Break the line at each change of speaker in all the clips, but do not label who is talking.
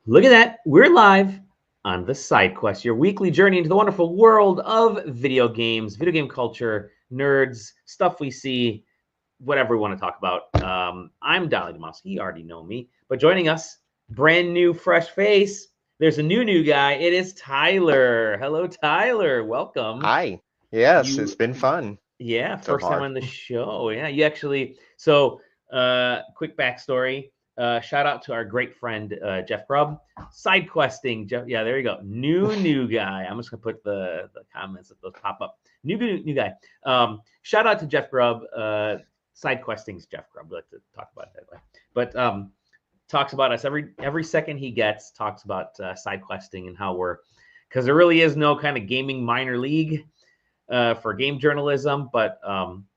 Look at that. We're live on the SideQuest, your weekly journey into the wonderful world of video games, video game culture, nerds, stuff we see, whatever we want to talk about. I'm Dolly Demowski. You already know me. But joining us, brand new, fresh face. There's a new guy. It is Tyler. Hello, Tyler. Welcome.
Hi. Yes, it's been fun.
Yeah,
so
first time
far.
on the show. Yeah, you actually. So, quick backstory. Shout out to our great friend Jeff Grubb. Side questing. Jeff, yeah, there you go. New guy. I'm just gonna put the comments that those pop up. New guy. Shout out to Jeff Grubb. Side questing's Jeff Grubb. We like to talk about it that way. But talks about us every second he gets. Talks about side questing and how we're, because there really is no kind of gaming minor league for game journalism. But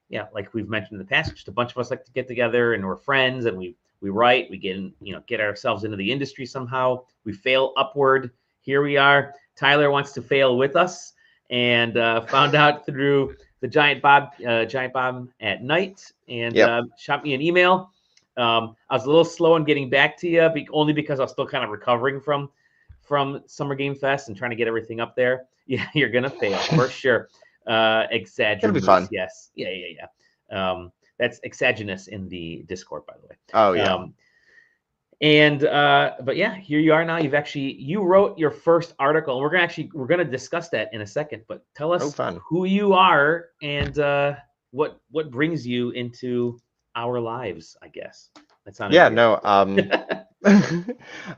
yeah, like we've mentioned in the past, just a bunch of us like to get together and we're friends and we write, we get ourselves into the industry somehow. We fail upward. Here we are. Tyler wants to fail with us, and found out through the Giant Bob at night, and shot me an email. I was a little slow in getting back to you, only because I was still kind of recovering from Summer Game Fest and trying to get everything up there. Yeah, you're gonna fail for sure. Exaggerous.
It'll be fun.
Yes. Yeah. That's exogenous in the Discord, by the way.
Oh yeah.
But yeah, here you are now. You wrote your first article. We're gonna discuss that in a second. But tell us who you are and what brings you into our lives. I guess that's not.
Yeah. No.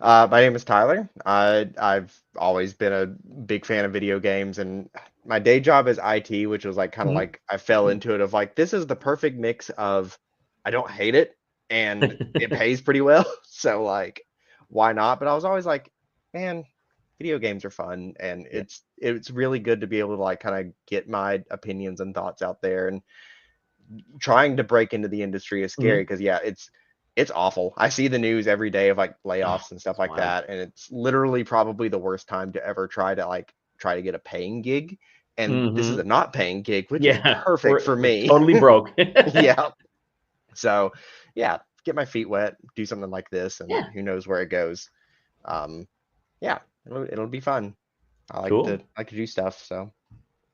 My name is Tyler. I've always been a big fan of video games, and my day job is IT, which was like kind of like I fell into it of like, this is the perfect mix of I don't hate it and it pays pretty well, so like why not? But I was always like, man, video games are fun, and it's really good to be able to like kind of get my opinions and thoughts out there. And trying to break into the industry is scary because it's awful. I see the news every day of like layoffs and stuff like that, and it's literally probably the worst time to ever try to get a paying gig. And this is a not paying gig, which is perfect for me.
Totally broke.
Yeah. So yeah, get my feet wet, do something like this, and who knows where it goes. Yeah, it'll be fun. I like to do stuff. So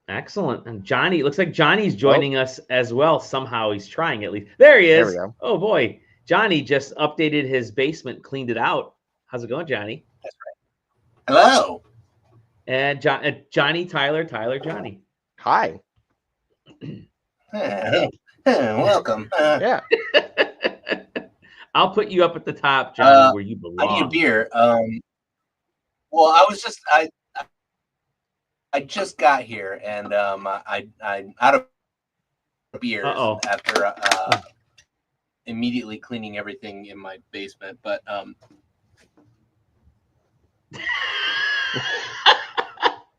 excellent. And Johnny, looks like Johnny's joining us as well. Somehow he's trying at least. There he is.
There we go.
Oh boy. Johnny just updated his basement, cleaned it out. How's it going, Johnny?
That's right. Hello.
And Johnny, Tyler, Johnny.
Hi.
Welcome.
Yeah.
I'll put you up at the top, Johnny, where you belong.
I need a beer. Well, I just got here, and I'm out of beers after immediately cleaning everything in my basement. But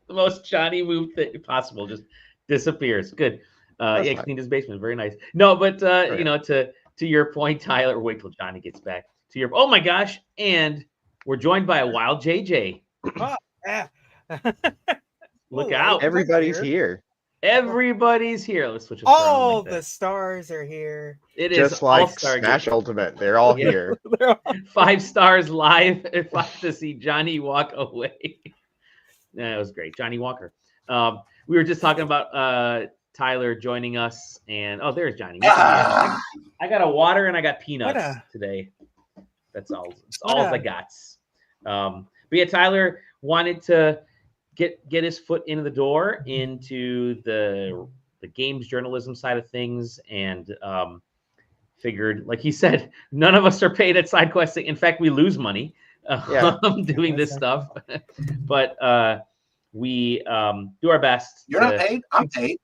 the most Johnny move thing possible, just disappears. Good. Cleaned his basement. Very nice. No, but to your point, Tyler, wait till Johnny gets back. Oh my gosh, and we're joined by a wild JJ.
Oh, yeah.
Look out.
Everybody's here.
Everybody's here. Let's switch.
All the stars are here.
It is
just like
All-Star
Smash Game. Ultimate. They're all here.
5 stars live. If I have to see Johnny walk away. That was great. Johnny Walker. We were just talking about Tyler joining us, and there's Johnny. I got a water and I got peanuts today. That's all. That's all I got. But yeah, Tyler wanted to get his foot into the door into the games journalism side of things, and figured, like he said, none of us are paid at SideQuest. In fact, we lose money doing this stuff, but we do our best.
You're not paid? I'm paid.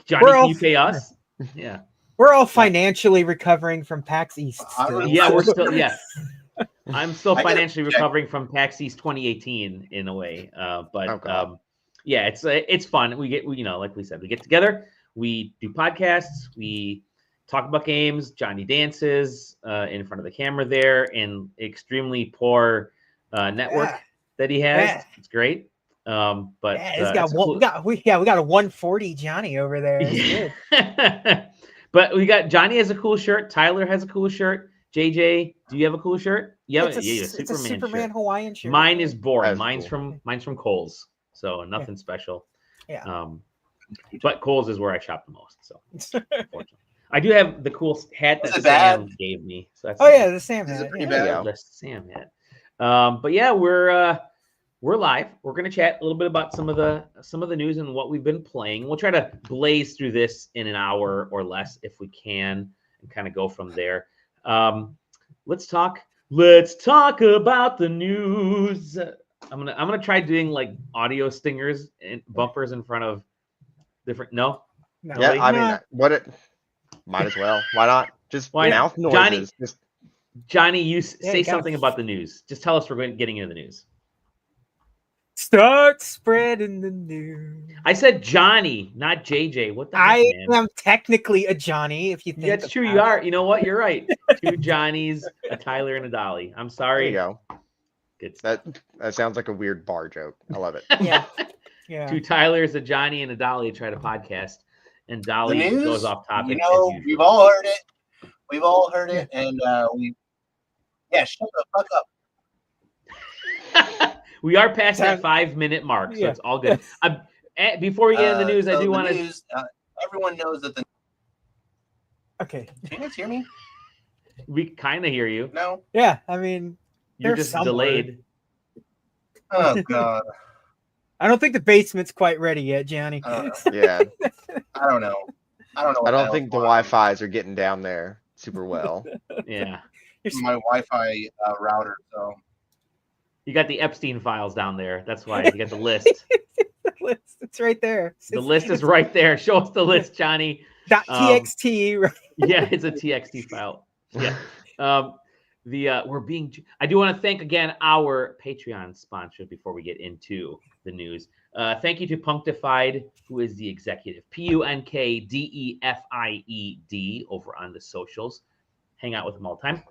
Johnny, can you pay us? Yeah.
We're all financially recovering from PAX East.
Yeah, we're still, I'm still financially recovering from PAX East 2018 in a way. It's fun. We get, like we said, we get together, we do podcasts, we talk about games. Johnny dances in front of the camera there, in extremely poor network that he has. Yeah. It's great.
We got a 140 Johnny over there.
But we got Johnny has a cool shirt. Tyler has a cool shirt. JJ, do you have a cool shirt? Yeah,
It's a Superman
shirt.
Hawaiian shirt.
Mine is boring.
That's cool.
Mine's from Kohl's, so nothing special.
Yeah.
But Kohl's is where I shop the most. So unfortunately, I do have the cool hat that
Is it
Sam
bad?
gave me. So that's
the Sam
Is
hat.
it pretty
yeah.
bad?
the Sam hat. But yeah, we're live. We're gonna chat a little bit about some of the news and what we've been playing. We'll try to blaze through this in an hour or less if we can, and kind of go from there. Let's talk about the news. I'm gonna try doing like audio stingers and bumpers in front of different. No.
Yeah,
Really?
I mean, might as well. Why not? Just
Why not?
mouth noises.
Johnny, you say
you gotta-
something about the news. Just tell us we're getting into the news.
Start spreading the news.
I said Johnny, not JJ. What the heck,
I
man?
am technically a Johnny, if you think.
That's true. You are. You know what? You're right. 2 Johnnies, a Tyler, and a Dolly. I'm
There
sorry.
you go.
Good stuff.
That sounds like a weird bar joke. I love it.
Yeah. Yeah.
2 Tylers, a Johnny, and a Dolly try to podcast, and
The
Dolly
news,
goes off topic.
you know,
as
we've all heard it. We've all heard it, and shut the fuck up.
We are past that 5-minute mark, so it's all good. Before we get into the news, I do want to.
Everyone knows that the.
Okay.
Can you guys hear me?
We kind of hear you.
No.
Yeah. I mean,
You're
There's
just
somewhere.
delayed.
Oh god.
I don't think the basement's quite ready yet, Johnny.
I don't know.
Yeah.
I don't know.
I don't think the Wi-Fi's are getting down there super well.
Yeah.
My Wi-Fi router. So
You got the Epstein files down there. That's why you got the list.
It's right there.
The list is right there. Show us the list, Johnny.
.txt. Right?
Yeah, it's a TXT file. Yeah. I do want to thank again our Patreon sponsor before we get into the news. Thank you to Punctified, who is the executive. PUNKDEFIED over on the socials. Hang out with him all the time.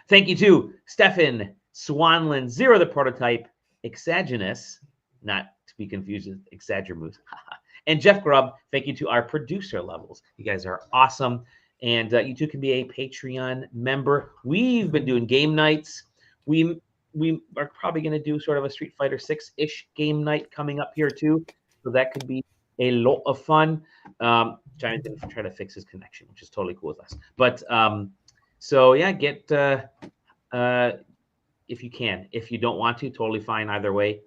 Thank you to Stefan Swanland, Zero the Prototype, Exaginous, not to be confused with Exagermoose, and Jeff Grubb. Thank you to our producer levels. You guys are awesome. And you too can be a Patreon member. We've been doing game nights. We are probably going to do sort of a Street Fighter 6-ish game night coming up here too. So that could be a lot of fun. Johnny didn't try to fix his connection, which is totally cool with us. But so yeah, get if you can. If you don't want to, totally fine either way.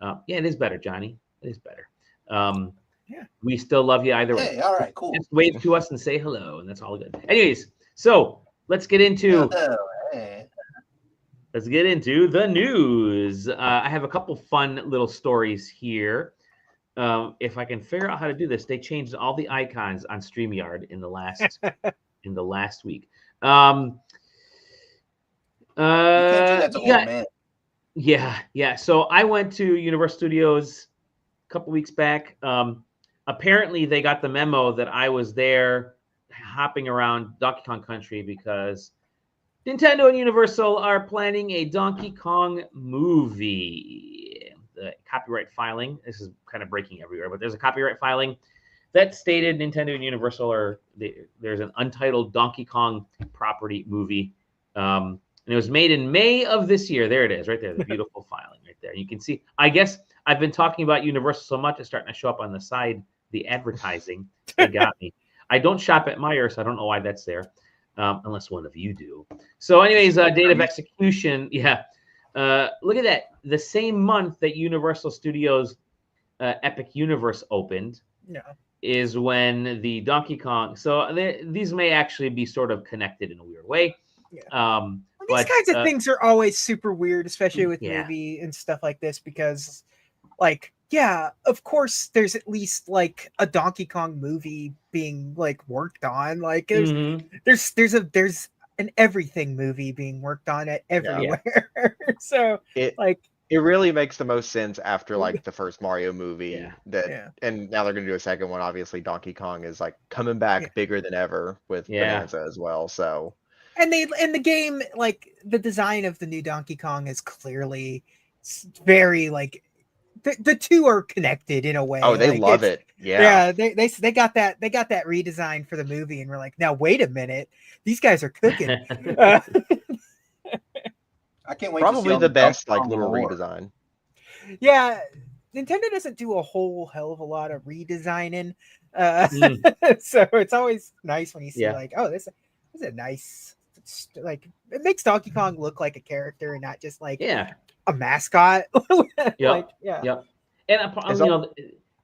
Yeah, it is better, Johnny. It is better.
Yeah.
We still love you either way.
hey, all right, cool.
Just wave to us and say hello, and that's all good. Anyways, so let's get into the news. I have a couple fun little stories here. If I can figure out how to do this, they changed all the icons on StreamYard in the last week.
You can't do that to old man.
Yeah. So I went to Universal Studios a couple weeks back. Apparently, they got the memo that I was there hopping around Donkey Kong Country because Nintendo and Universal are planning a Donkey Kong movie. The copyright filing, this is kind of breaking everywhere, but there's a copyright filing that stated Nintendo and Universal there's an untitled Donkey Kong property movie. And it was made in May of this year. There it is, right there, the beautiful filing right there. You can see, I guess I've been talking about Universal so much, it's starting to show up on the side, the advertising. They got me. I don't shop at Meijer, so I don't know why that's there, unless one of you do. So anyways, date of execution, yeah. Look at that. The same month that Universal Studios Epic Universe opened is when the Donkey Kong, so these may actually be sort of connected in a weird way.
Yeah. These kinds of things are always super weird, especially with movie and stuff like this, because like, yeah, of course there's at least like a Donkey Kong movie being like worked on. Like there's an everything movie being worked on at everywhere. So
it really makes the most sense after like the first Mario movie and now they're gonna do a second one. Obviously Donkey Kong is like coming back bigger than ever with Bonanza as well. So
and the game, like the design of the new Donkey Kong is clearly very like the two are connected in a way.
Oh, they
like,
love it. Yeah.
They got that redesign for the movie, and we're like, now wait a minute, these guys are cooking.
I can't wait.
Probably
to see
the best
like
little redesign.
Yeah, Nintendo doesn't do a whole hell of a lot of redesigning, so it's always nice when you see like, oh, this is a nice, like, it makes Donkey Kong look like a character and not just like a mascot.
Yep. And you know,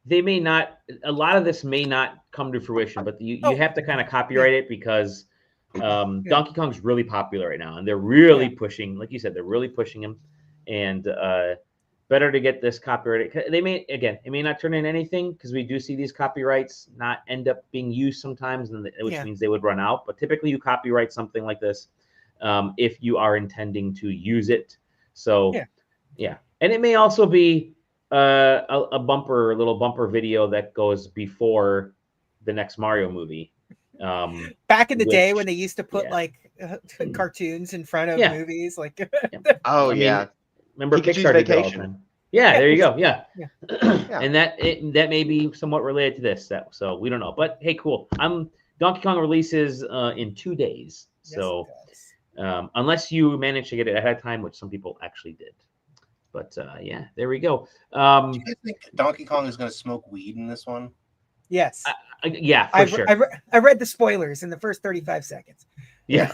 they may not. A lot of this may not come to fruition, but you have to kind of copyright it because Donkey Kong's really popular right now, and they're really pushing. Like you said, they're really pushing him, and better to get this copyrighted. They may, again, it may not turn in anything because we do see these copyrights not end up being used sometimes, which means they would run out. But typically, you copyright something like this if you are intending to use it. So and it may also be a little bumper video that goes before the next Mario movie.
Back in the day when they used to put like cartoons in front of movies, like
I mean,
remember Pixar Vacation? Yeah, there you go. Yeah. And that may be somewhat related to this. So we don't know, but hey, cool. Donkey Kong releases in 2 days, so unless you manage to get it ahead of time, which some people actually did. But there we go.
Do you guys think Donkey Kong is going to smoke weed in this one?
Yes.
For sure.
I read the spoilers in the first 35 seconds.
Yeah.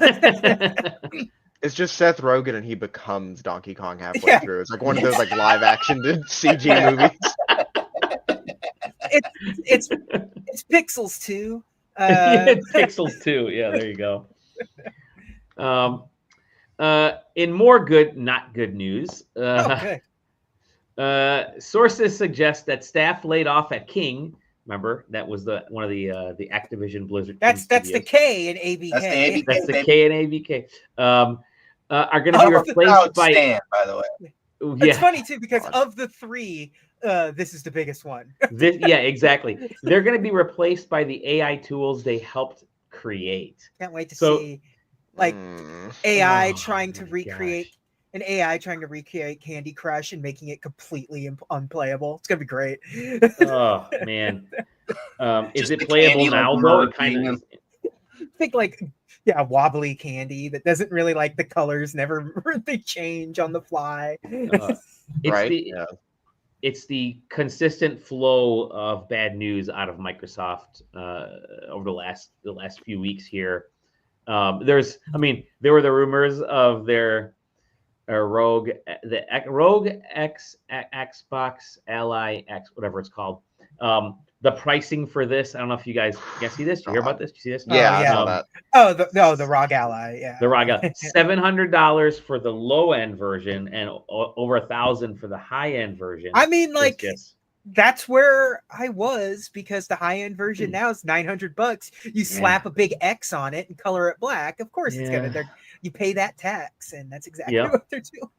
It's just Seth Rogen and he becomes Donkey Kong halfway through. It's like one of those like live action CG movies.
It's Pixels 2.
It's Pixels 2. Yeah, there you go. In more not good news, sources suggest that staff laid off at King. Remember, that was one of the Activision Blizzard.
That's the K in ABK.
That's the K in ABK. Are going to be replaced by.
By the way,
it's funny too because of the three, this is the biggest one.
Exactly. They're going to be replaced by the AI tools they helped create.
Can't wait to see like AI trying to recreate. An AI trying to recreate Candy Crush and making it completely unplayable. It's gonna be great.
Oh man, is it playable now though? It kind of
think like wobbly candy that doesn't really like the colors never they change on the fly.
It's the consistent flow of bad news out of Microsoft over the last few weeks here. There were the rumors of their Rogue X Xbox Ally X, whatever it's called. The pricing for this, I don't know if you guys see this. Did you hear about this? Did you see this?
Yeah, I saw that.
The ROG Ally. Yeah,
the ROG Ally. $700 for the low end version and over $1,000 for the high end version.
I mean, like that's where I was because the high end version now is $900. You slap a big X on it and color it black. Of course, it's gonna. You pay that tax, and that's exactly what they're doing.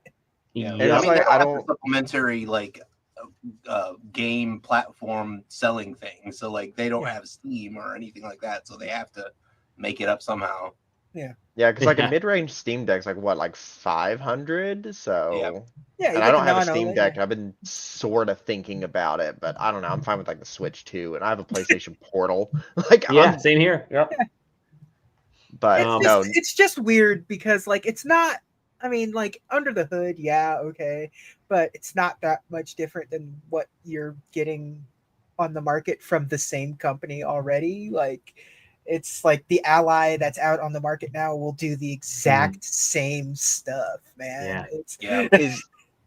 Yeah, and I mean, I don't supplementary like game platform selling thing, so like they don't have Steam or anything like that, so they have to make it up somehow.
Yeah, because like a mid-range Steam Deck's like 500. So and I don't have a Steam Deck. I've been sort of thinking about it, but I don't know. I'm fine with like the Switch 2, and I have a PlayStation Portal.
Same here. Yep.
But
it's just weird because like it's not. I mean, like under the hood, but it's not that much different than what you're getting on the market from the same company already. Like it's like the Ally that's out on the market now will do the exact same stuff, man.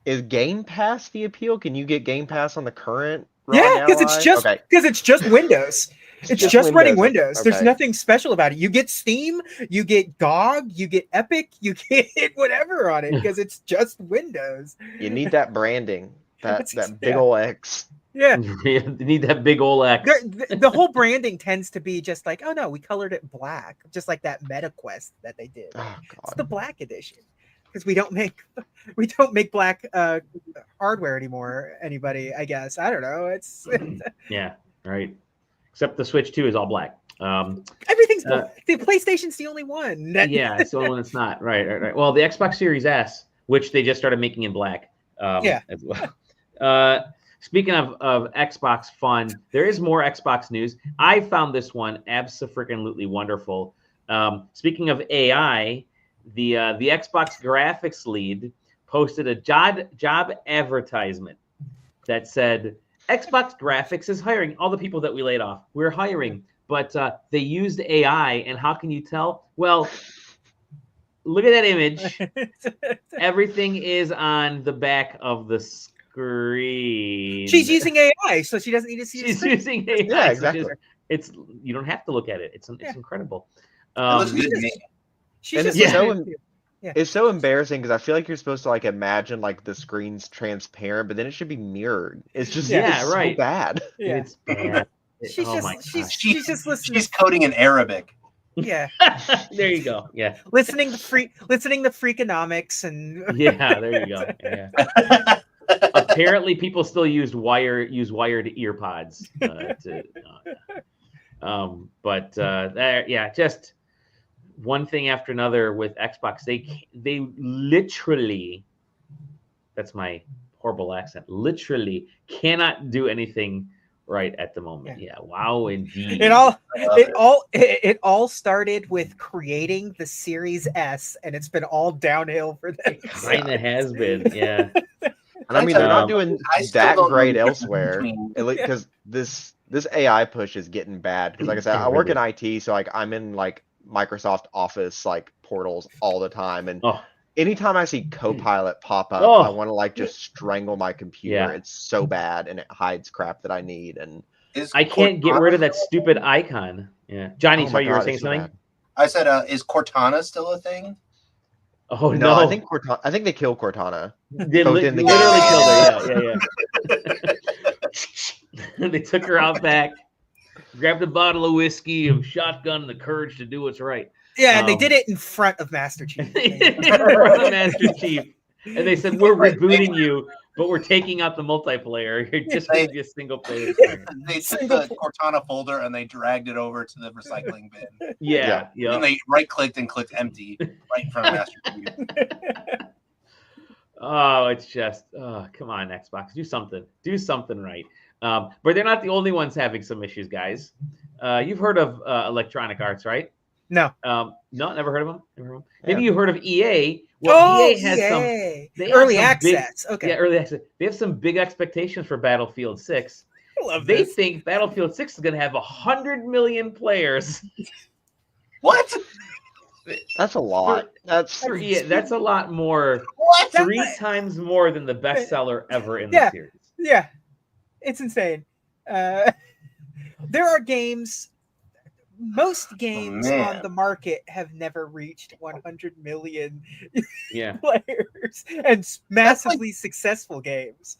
Is Game Pass the appeal? Can you get Game Pass on the current?
Because it's just Windows. It's just running Windows. Okay. There's nothing special about it. You get Steam, you get GOG, you get Epic, you get whatever on it because it's just Windows.
You need that branding, that big ol' X.
Yeah,
you need that big ol' X.
The whole branding tends to be just like, oh no, we colored it black, just like that MetaQuest that they did.
Oh,
it's the black edition because we don't make black hardware anymore. Anybody, I guess. I don't know. It's
right. Except the Switch 2 is all black.
Everything's black. The PlayStation's the only one.
It's the only one that's not. Right. Well, the Xbox Series S, which they just started making in black as well. Speaking of Xbox fun, there is more Xbox news. I found this one abso-freaking-lutely wonderful. Speaking of AI, the Xbox graphics lead posted a job advertisement that said Xbox graphics is hiring all the people that we laid off. We're hiring, but they used AI, and how can you tell? Well, look at that image. Everything is on the back of the screen.
She's using AI, so she doesn't need to see.
She's using AI.
Yeah, exactly.
So it's you don't have to look at it. It's incredible.
It looks good to me.
It's so embarrassing because I feel like you're supposed to like imagine like the screen's transparent, but then it should be mirrored. It's just it's so bad.
Yeah.
It's bad.
She's just listening.
She's coding in Arabic.
Yeah.
There you go. Yeah.
listening to Freakonomics and
Yeah, there you go. Yeah. Apparently, people still use wired ear pods. But there, yeah, just one thing after another with Xbox. They literally, that's my horrible accent. Literally cannot do anything right at the moment. Yeah, wow, indeed.
It all started with creating the Series S, and it's been all downhill for them.
Kind of has been, yeah.
And I mean, they're not doing that great elsewhere, because this AI push is getting bad. Because like I said, I work in IT, so like I'm in like Microsoft Office like portals all the time, and anytime I see Copilot pop up, I want to like just strangle my computer. Yeah. It's so bad, and it hides crap that I need, and
I can't get rid of that stupid icon. Yeah, Johnny, sorry, you were saying something.
I said, "Is Cortana still a thing?"
Oh no, I think they killed Cortana.
They literally killed her. Yeah. They took her out back, grabbed a bottle of whiskey, and shotgun the courage to do what's right.
Yeah, and they did it in front of Master Chief.
In front of Master Chief, and they said, "We're rebooting you, but we're taking out the multiplayer. You're just going to be a single player."
They took the Cortana folder and they dragged it over to the recycling bin.
Yeah.
And they right-clicked and clicked empty right in front of Master Chief.
Oh, it's just, come on, Xbox, do something right. But they're not the only ones having some issues, guys. You've heard of Electronic Arts, right?
No.
No, never heard of them. Maybe you heard of EA. Well, EA has some
early access.
Yeah, early access. They have some big expectations for Battlefield 6. They think Battlefield 6 is going to have 100 million players.
What?
That's a lot.
That's a lot more. What? 3 times more than the bestseller ever in the series.
Yeah, it's insane. There are games. Most games on the market have never reached 100 million players, and massively successful games.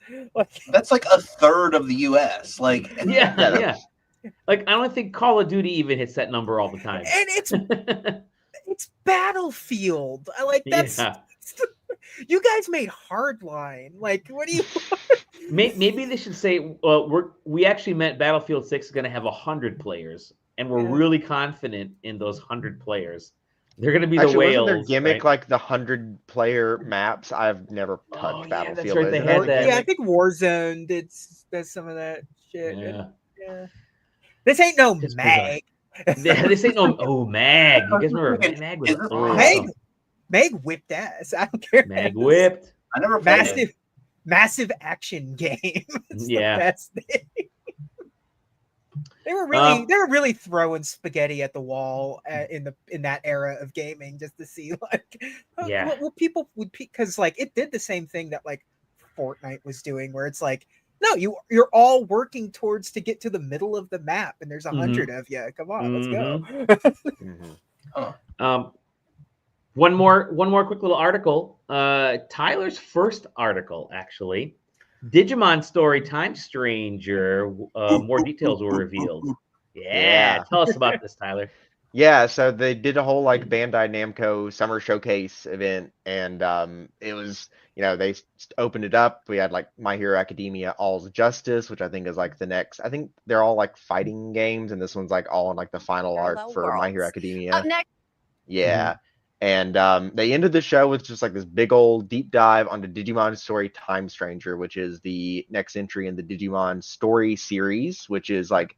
That's like a third of the U.S. Like,
yeah. Like, I don't think Call of Duty even hits that number all the time.
And it's Battlefield. You guys made Hardline. Like, what do you?
Maybe they should say, we actually meant Battlefield 6 is going to have 100 players. And we're really confident in those 100 players. They're going to be the whales.
Wasn't their gimmick like the 100-player maps? I've never touched Battlefield.
That's right. They had that.
Yeah, I think Warzone does some of that shit. Yeah. This ain't no Mag.
This ain't no Mag. You guys remember Mag was
Mag whipped ass. I don't care.
Mag whipped.
I never played
massive action game.
Yeah.
The best thing. They were really throwing spaghetti at the wall in that era of gaming just to see what people would, because like it did the same thing that like Fortnite was doing, where it's like, no, you're all working towards to get to the middle of the map, and there's 100 of you. Come on, let's
go. One more quick little article. Tyler's first article, actually. Digimon story Time Stranger. More details were revealed. Yeah, tell us about this, Tyler.
Yeah, so they did a whole like Bandai Namco summer showcase event, and it was, they opened it up. We had like My Hero Academia All's Justice, which I think is like the next. I think they're all like fighting games, and this one's like all in like the final arc for My Hero Academia.
Up next.
Yeah. And they ended the show with just like this big old deep dive onto Digimon Story Time Stranger, which is the next entry in the Digimon Story series, which is like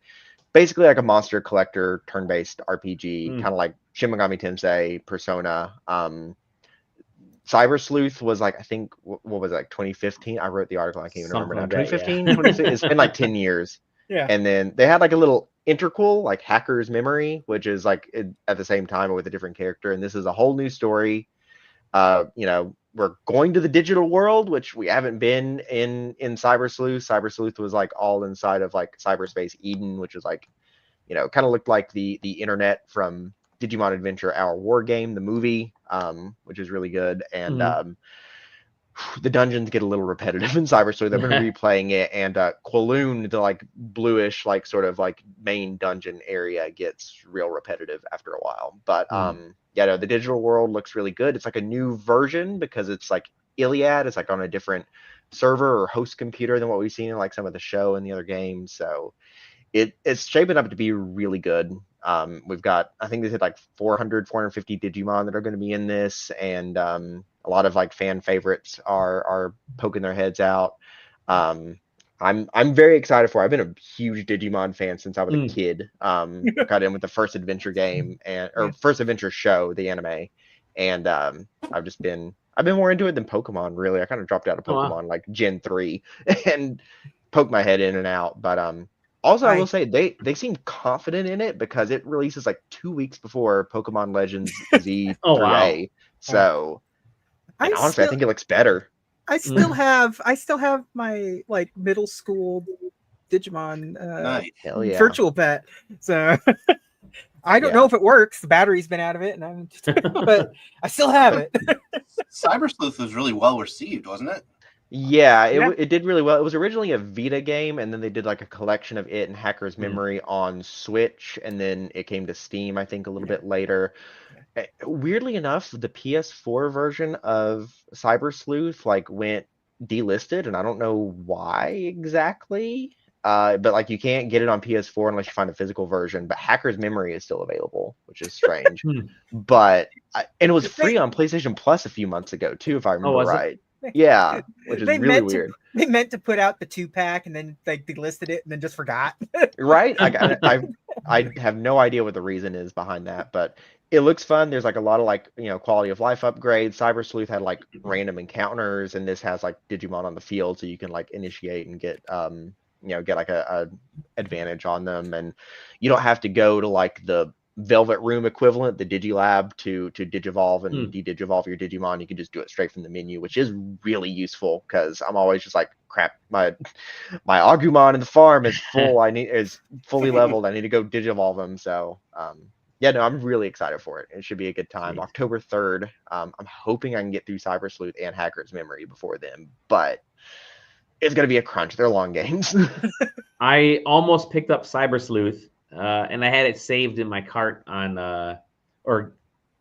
basically like a monster collector turn-based RPG, kind of like Shin Megami Tensei, Persona. Cyber Sleuth was like, I think, what was it, like 2015? I wrote the article. I can't even remember now. 2015, 2016. It's been like 10 years.
Yeah.
And then they had like a little interquel, like Hacker's Memory, which is like at the same time with a different character. And this is a whole new story. We're going to the digital world, which we haven't been in Cyber Sleuth. Cyber Sleuth was like all inside of like Cyberspace Eden, which is like, kind of looked like the internet from Digimon Adventure Our War Game, the movie, which is really good. And the dungeons get a little repetitive in Cyber Sleuth. I've been replaying it, and Kowloon, the like bluish, like sort of like main dungeon area, gets real repetitive after a while. But the digital world looks really good. It's like a new version because it's like Iliad. It's like on a different server or host computer than what we've seen in like some of the show and the other games. So it's shaping up to be really good. We've got, I think they said like 450 Digimon that are going to be in this, and a lot of like fan favorites are poking their heads out. I'm very excited for it. I've been a huge Digimon fan since I was a kid. Got in with the first adventure game or first adventure show, the anime, and I've been more into it than Pokemon. Really, I kind of dropped out of Pokemon like Gen 3 and poked my head in and out, but also, I will say they seem confident in it because it releases like 2 weeks before Pokemon Legends Z through A. So, honestly, I think it looks better.
I still have my like middle school Digimon virtual pet. So I don't know if it works. The battery's been out of it, but I still have it.
Cyber Sleuth was really well received, wasn't it?
Yeah, it did really well. It was originally a Vita game, and then they did like a collection of it and Hacker's Memory on Switch, and then it came to Steam, I think, a little bit later. Weirdly enough, the PS4 version of Cyber Sleuth like went delisted, and I don't know why exactly. But like you can't get it on PS4 unless you find a physical version. But Hacker's Memory is still available, which is strange. And it was free on PlayStation Plus a few months ago too, if I remember right. Yeah, which is really weird.
They meant to put out the 2-pack and then like they listed it and then just forgot.
Right? I have no idea what the reason is behind that, but it looks fun. There's like a lot of like quality of life upgrades. Cyber Sleuth had like random encounters, and this has like Digimon on the field, so you can like initiate and get get like a advantage on them, and you don't have to go to like the Velvet Room equivalent, the Digilab, to digivolve and de-digivolve your Digimon. You can just do it straight from the menu, which is really useful because I'm always just like, crap, my Agumon in the farm is full. is fully leveled. I need to go digivolve them. So I'm really excited for it. It should be a good time. October 3rd. I'm hoping I can get through Cyber Sleuth and Hacker's Memory before then, but it's gonna be a crunch. They're long games.
I almost picked up Cyber Sleuth. And I had it saved in my cart on, or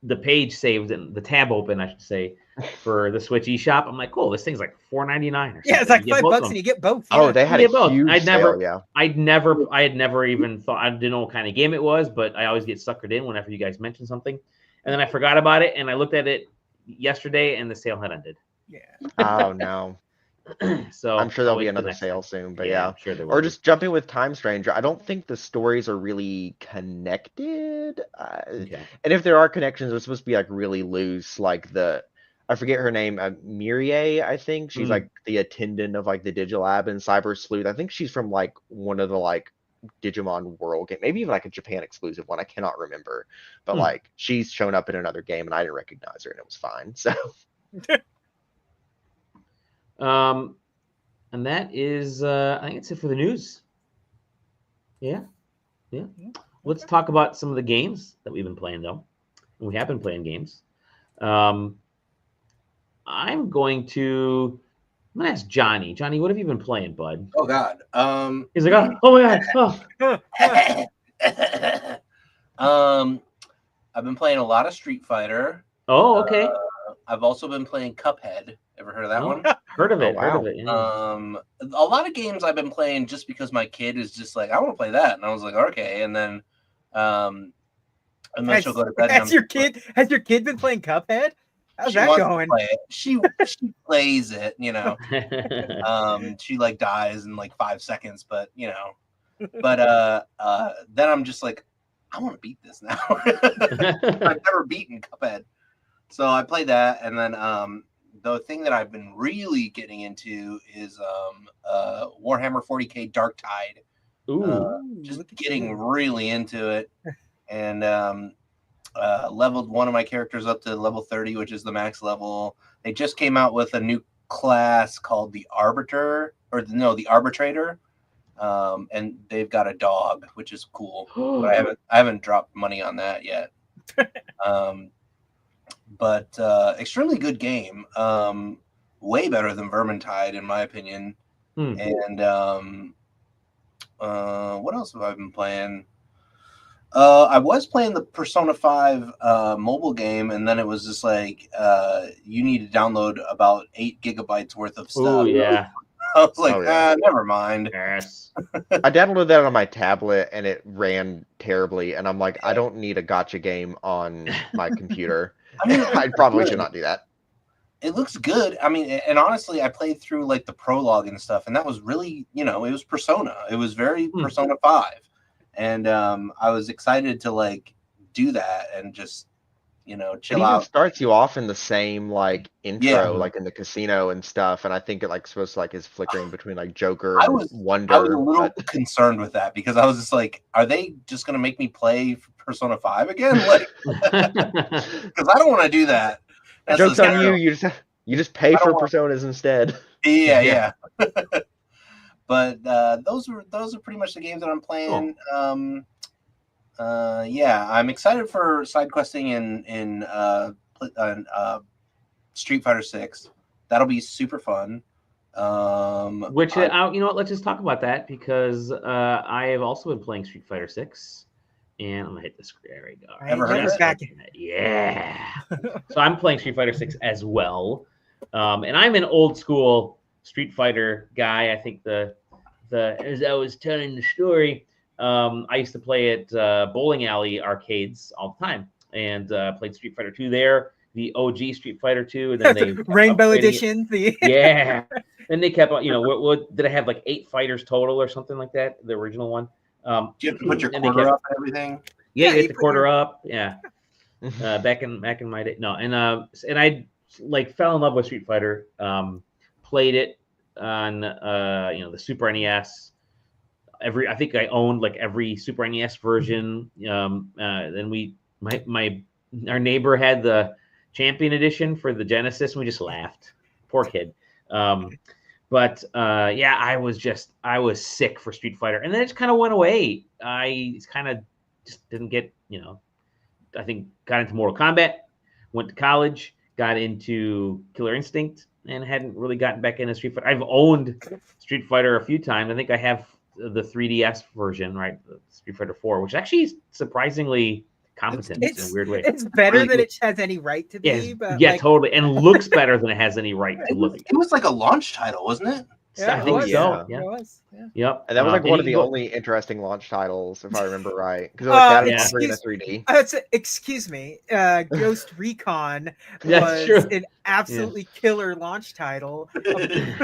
the page saved and the tab open, I should say, for the Switch eShop. I'm like, cool, this thing's like $4.99 or something.
Yeah, it's like $5 and you get both.
Oh, they had a huge sale,
I had never even thought, I didn't know what kind of game it was, but I always get suckered in whenever you guys mention something. And then I forgot about it, and I looked at it yesterday, and the sale had ended.
Yeah.
Oh, no.
So
I'm sure there'll be another sale soon, but
I'm sure there will.
Or just jumping with Time Stranger. I don't think the stories are really connected. And if there are connections, they're supposed to be like really loose. Like I forget her name, Mirie, I think. She's like the attendant of like the Digilab and Cyber Sleuth. I think she's from like one of the like Digimon World game, maybe even like a Japan exclusive one. I cannot remember, but like she's shown up in another game and I didn't recognize her and it was fine. So.
And that is, I think it's it for the news. Yeah. Let's talk about some of the games that we've been playing, though. And we have been playing games. I'm going to ask Johnny. Johnny, what have you been playing, bud?
Oh God.
He's like, oh my
God. I've been playing a lot of Street Fighter.
Oh, okay.
I've also been playing Cuphead. Ever heard of that one?
Heard of it.
Oh, wow.
Heard of it. Yeah.
A lot of games I've been playing just because my kid is just like, I want to play that, and I was like, okay. And then And then she'll go to bed.
Has your kid been playing Cuphead? How's that going?
She plays it, you know. She like dies in like 5 seconds, but you know. But then I'm just like, I want to beat this now. I've never beaten Cuphead. So I played that, and then the thing that I've been really getting into is Warhammer 40K Dark Tide. Just getting really into it, and leveled one of my characters up to level 30, which is the max level. They just came out with a new class called the Arbitrator, and they've got a dog, which is cool. But I haven't dropped money on that yet. But extremely good game. Way better than Vermintide, in my opinion. And what else have I been playing? I was playing the Persona 5 mobile game, and then it was just like you need to download about 8 gigabytes worth of stuff.
Oh yeah.
I was like, never mind.
Yes.
I downloaded that on my tablet and it ran terribly, and I'm like, I don't need a gacha game on my computer. I mean, I probably should not do that.
It looks good. I mean, and honestly, I played through like the prologue and stuff, and that was really, you know, it was Persona. It was very Persona 5. And I was excited to like do that and just, you know, chill out.
It starts you off in the same like intro, like in the casino and stuff. And I think it like supposed to like is flickering between like Joker and Wonder.
I was a little concerned with that because I was just like, are they just gonna make me play Persona 5 again? Like, because I don't want to do that.
That's joke's on you. You just pay for Personas instead.
Yeah. But those are pretty much the games that I'm playing. Cool. I'm excited for side questing in Street Fighter 6. That'll be super fun.
You know what? Let's just talk about that because I have also been playing Street Fighter 6, and I'm gonna hit the screen. There we go.
Ever heard of it?
Yeah. So I'm playing Street Fighter 6 as well, and I'm an old school Street Fighter guy. I think as I was telling the story, I used to play at bowling alley arcades all the time, and played Street Fighter 2 there, the OG Street Fighter 2, and then they
Rainbow Edition.
Yeah, and they kept on. You know, what did I have like 8 fighters total or something like that? The original one.
Do you have to put your quarter up and everything?
Yeah, you have to quarter up. Yeah. Back in my day, no, and I like fell in love with Street Fighter. Played it on the Super NES. I think I owned like every Super NES version. Then our neighbor had the Champion Edition for the Genesis, and we just laughed. Poor kid. But I was sick for Street Fighter, and then it just kind of went away. I kind of just didn't get, I think got into Mortal Kombat, went to college, got into Killer Instinct, and hadn't really gotten back into Street Fighter. I've owned Street Fighter a few times. I think I have the 3DS version, right? Street Fighter 4, which actually is surprisingly competent in a weird way.
It's better really than it has any right to be.
Totally. And looks better than it has any right to look.
It was like a launch title, wasn't it?
Yeah, I think so. Yeah.
It was. Yeah.
Yep.
And that was like one of the only interesting launch titles, if I remember right. Because it was that in 3D.
Excuse me. Ghost Recon was an absolutely killer launch title.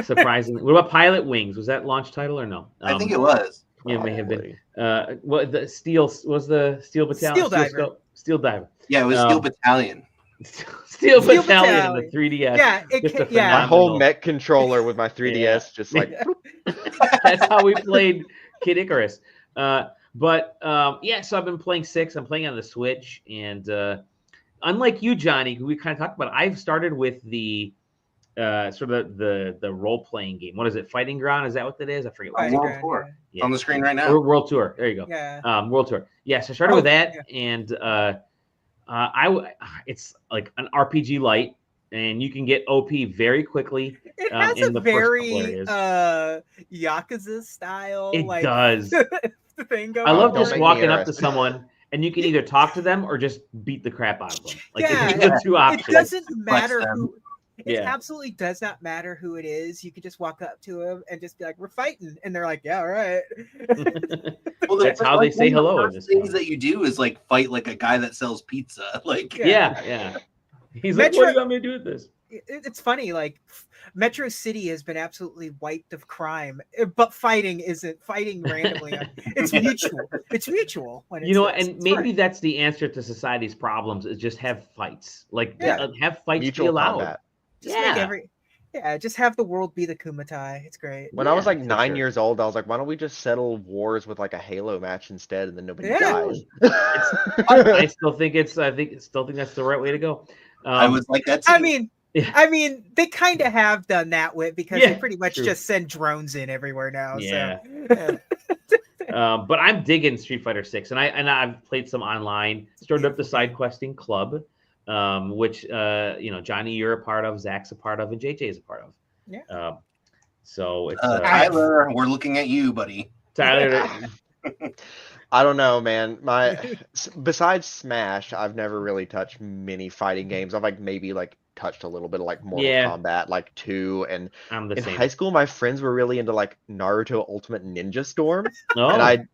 Surprisingly. What about Pilot Wings? Was that launch title or no?
I think it was.
It may have been. What the Steel Battalion?
Steel Diver.
Steel Diver.
Yeah, it was Steel Battalion.
Steel Battalion in the 3DS.
My whole mech controller with my 3DS just like.
That's how we played Kid Icarus. So I've been playing 6. I'm playing on the Switch, and unlike you, Johnny, who we kind of talked about, I've started with the sort of the role playing game. What is it? Fighting Ground? Is that what it is? I forget.
World Tour. Yeah. On the screen right now.
World Tour. There you go.
Yeah.
World Tour. Yeah. So I started with that, and it's like an RPG light, and you can get OP very quickly.
It has a very Yakuza style.
It does.
Thing going
I love just walking up to someone, and you can either talk to them or just beat the crap out of them. Like it's the 2 options.
It doesn't matter who. It absolutely does not matter who it is. You could just walk up to them and just be like, "We're fighting," and they're like, "Yeah, all right."
Well, that's how they say hello.
The first things that you do is like fight like a guy that sells pizza. Like,
yeah. He's like, "What do you want me to do with this?"
It's funny, like Metro City has been absolutely wiped of crime, but fighting isn't fighting randomly. It's mutual. It's mutual. When it's
and maybe that's the answer to society's problems is just have fights. Like, have fights
mutual
be allowed.
combat.
Just have the world be the Kumatai. It's great.
When I was like 9 years old, I was like, why don't we just settle wars with like a Halo match instead, and then nobody dies?
I still think that's the right way to go.
I was like that too.
I mean, they kind of have done that because they pretty much just send drones in everywhere now.
Yeah.
So.
But I'm digging Street Fighter 6, and I've played some online. Started up the SideQuesting club, which Johnny, you're a part of, Zach's a part of, and JJ is a part of.
Yeah.
So it's
Tyler, we're looking at you, buddy.
Tyler.
I don't know, man. Besides Smash, I've never really touched many fighting games. I've maybe touched a little bit of Mortal Kombat 2, and in high school my friends were really into Naruto Ultimate Ninja Storm. And I've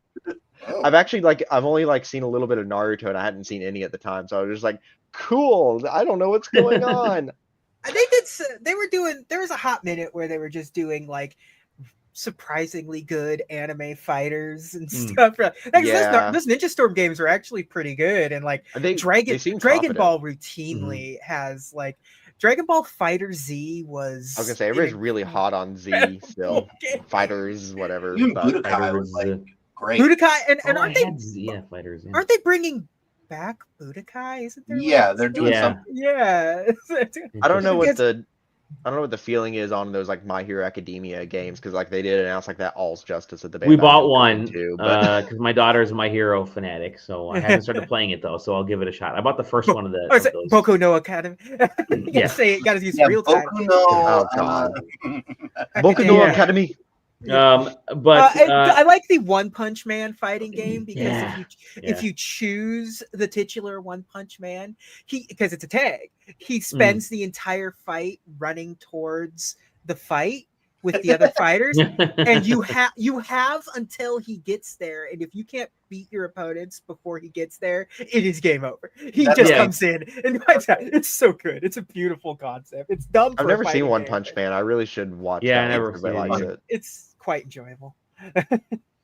only seen a little bit of Naruto, and I hadn't seen any at the time, so I was just like, cool, I don't know what's going on.
There was a hot minute where they were just doing surprisingly good anime fighters and stuff. Those Ninja Storm games are actually pretty good, and Dragon Ball routinely has Dragon Ball Fighter Z was.
I was gonna say everybody's really hot on Z still. Fighters, whatever.
Budokai was great.
Budokai and aren't they?
Fighters. Yeah.
Aren't they bringing back Budokai? Isn't there?
Yeah, they're doing something.
Yeah.
I don't know what the feeling is on those My Hero Academia games, because they did announce that All's Justice at the.
We bought one because my daughter's a My Hero fanatic, so I haven't started playing it though. So I'll give it a shot. I bought the first one of those.
Boku no Academy. Gotta use real time.
Boku no Academy.
I like the One Punch Man fighting game because if you choose the titular One Punch Man, because it's a tag, he spends the entire fight running towards the fight with the other fighters, and you have until he gets there, and if you can't beat your opponents before he gets there, it is game over. He comes in and it's so good. It's a beautiful concept. It's dumb.
I've never seen One Punch Man. I really should watch.
Yeah, I never seen
it.
It's quite enjoyable.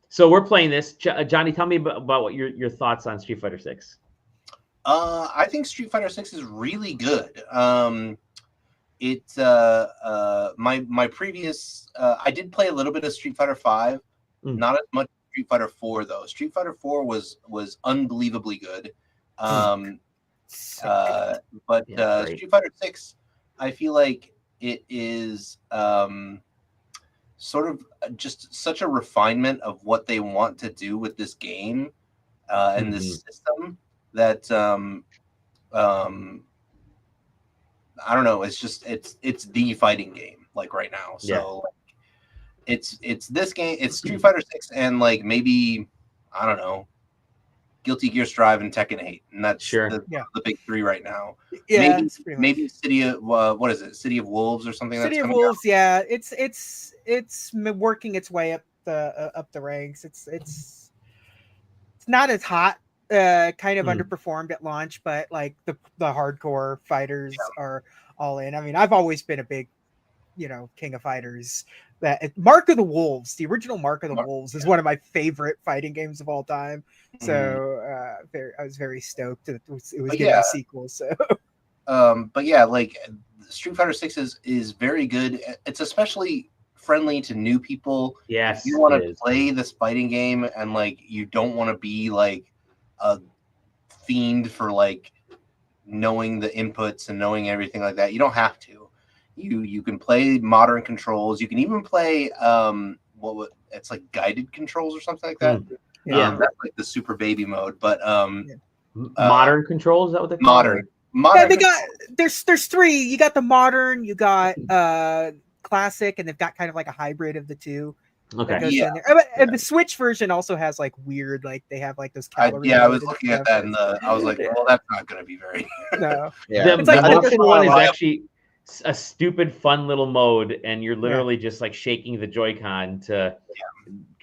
So we're playing this. Johnny, tell me about what your thoughts on Street Fighter 6.
I think Street Fighter 6 is really good. It's my previous I did play a little bit of Street Fighter 5, not as much Street Fighter 4 though. Street Fighter 4 was unbelievably good. But Street Fighter 6, I feel like it is sort of just such a refinement of what they want to do with this game and this system that I don't know. It's just it's the fighting game right now. So it's this game. It's Street Fighter 6 and maybe I don't know, Guilty Gear Strive and Tekken 8, and that's the big three right now.
Yeah,
maybe City of what is it? City of Wolves or something.
City of Wolves. Yeah, it's working its way up the ranks. It's not as hot. Kind of underperformed at launch, but the hardcore fighters are all in. I mean, I've always been a big, King of Fighters. Mark of the Wolves, the original Mark of the Wolves, is one of my favorite fighting games of all time. So I was very stoked that it was getting a sequel. So,
but yeah, Street Fighter 6 is very good. It's especially friendly to new people.
Yes,
if you want to play this fighting game and you don't want to be a fiend for knowing the inputs and knowing everything like that. You don't have to. You can play modern controls. You can even play it's guided controls or something like that. That's the super baby mode. But
modern controls, is that what they call
modern?
Yeah, they got there's three. You got the modern, you got classic, and they've got kind of a hybrid of the two.
Okay.
And the Switch version also has weird, they have those calorie.
I was looking at that and I was like, well, that's not going to be very.
No.
Yeah.
The motion one is actually a stupid fun little mode, and you're literally just like shaking the Joy-Con to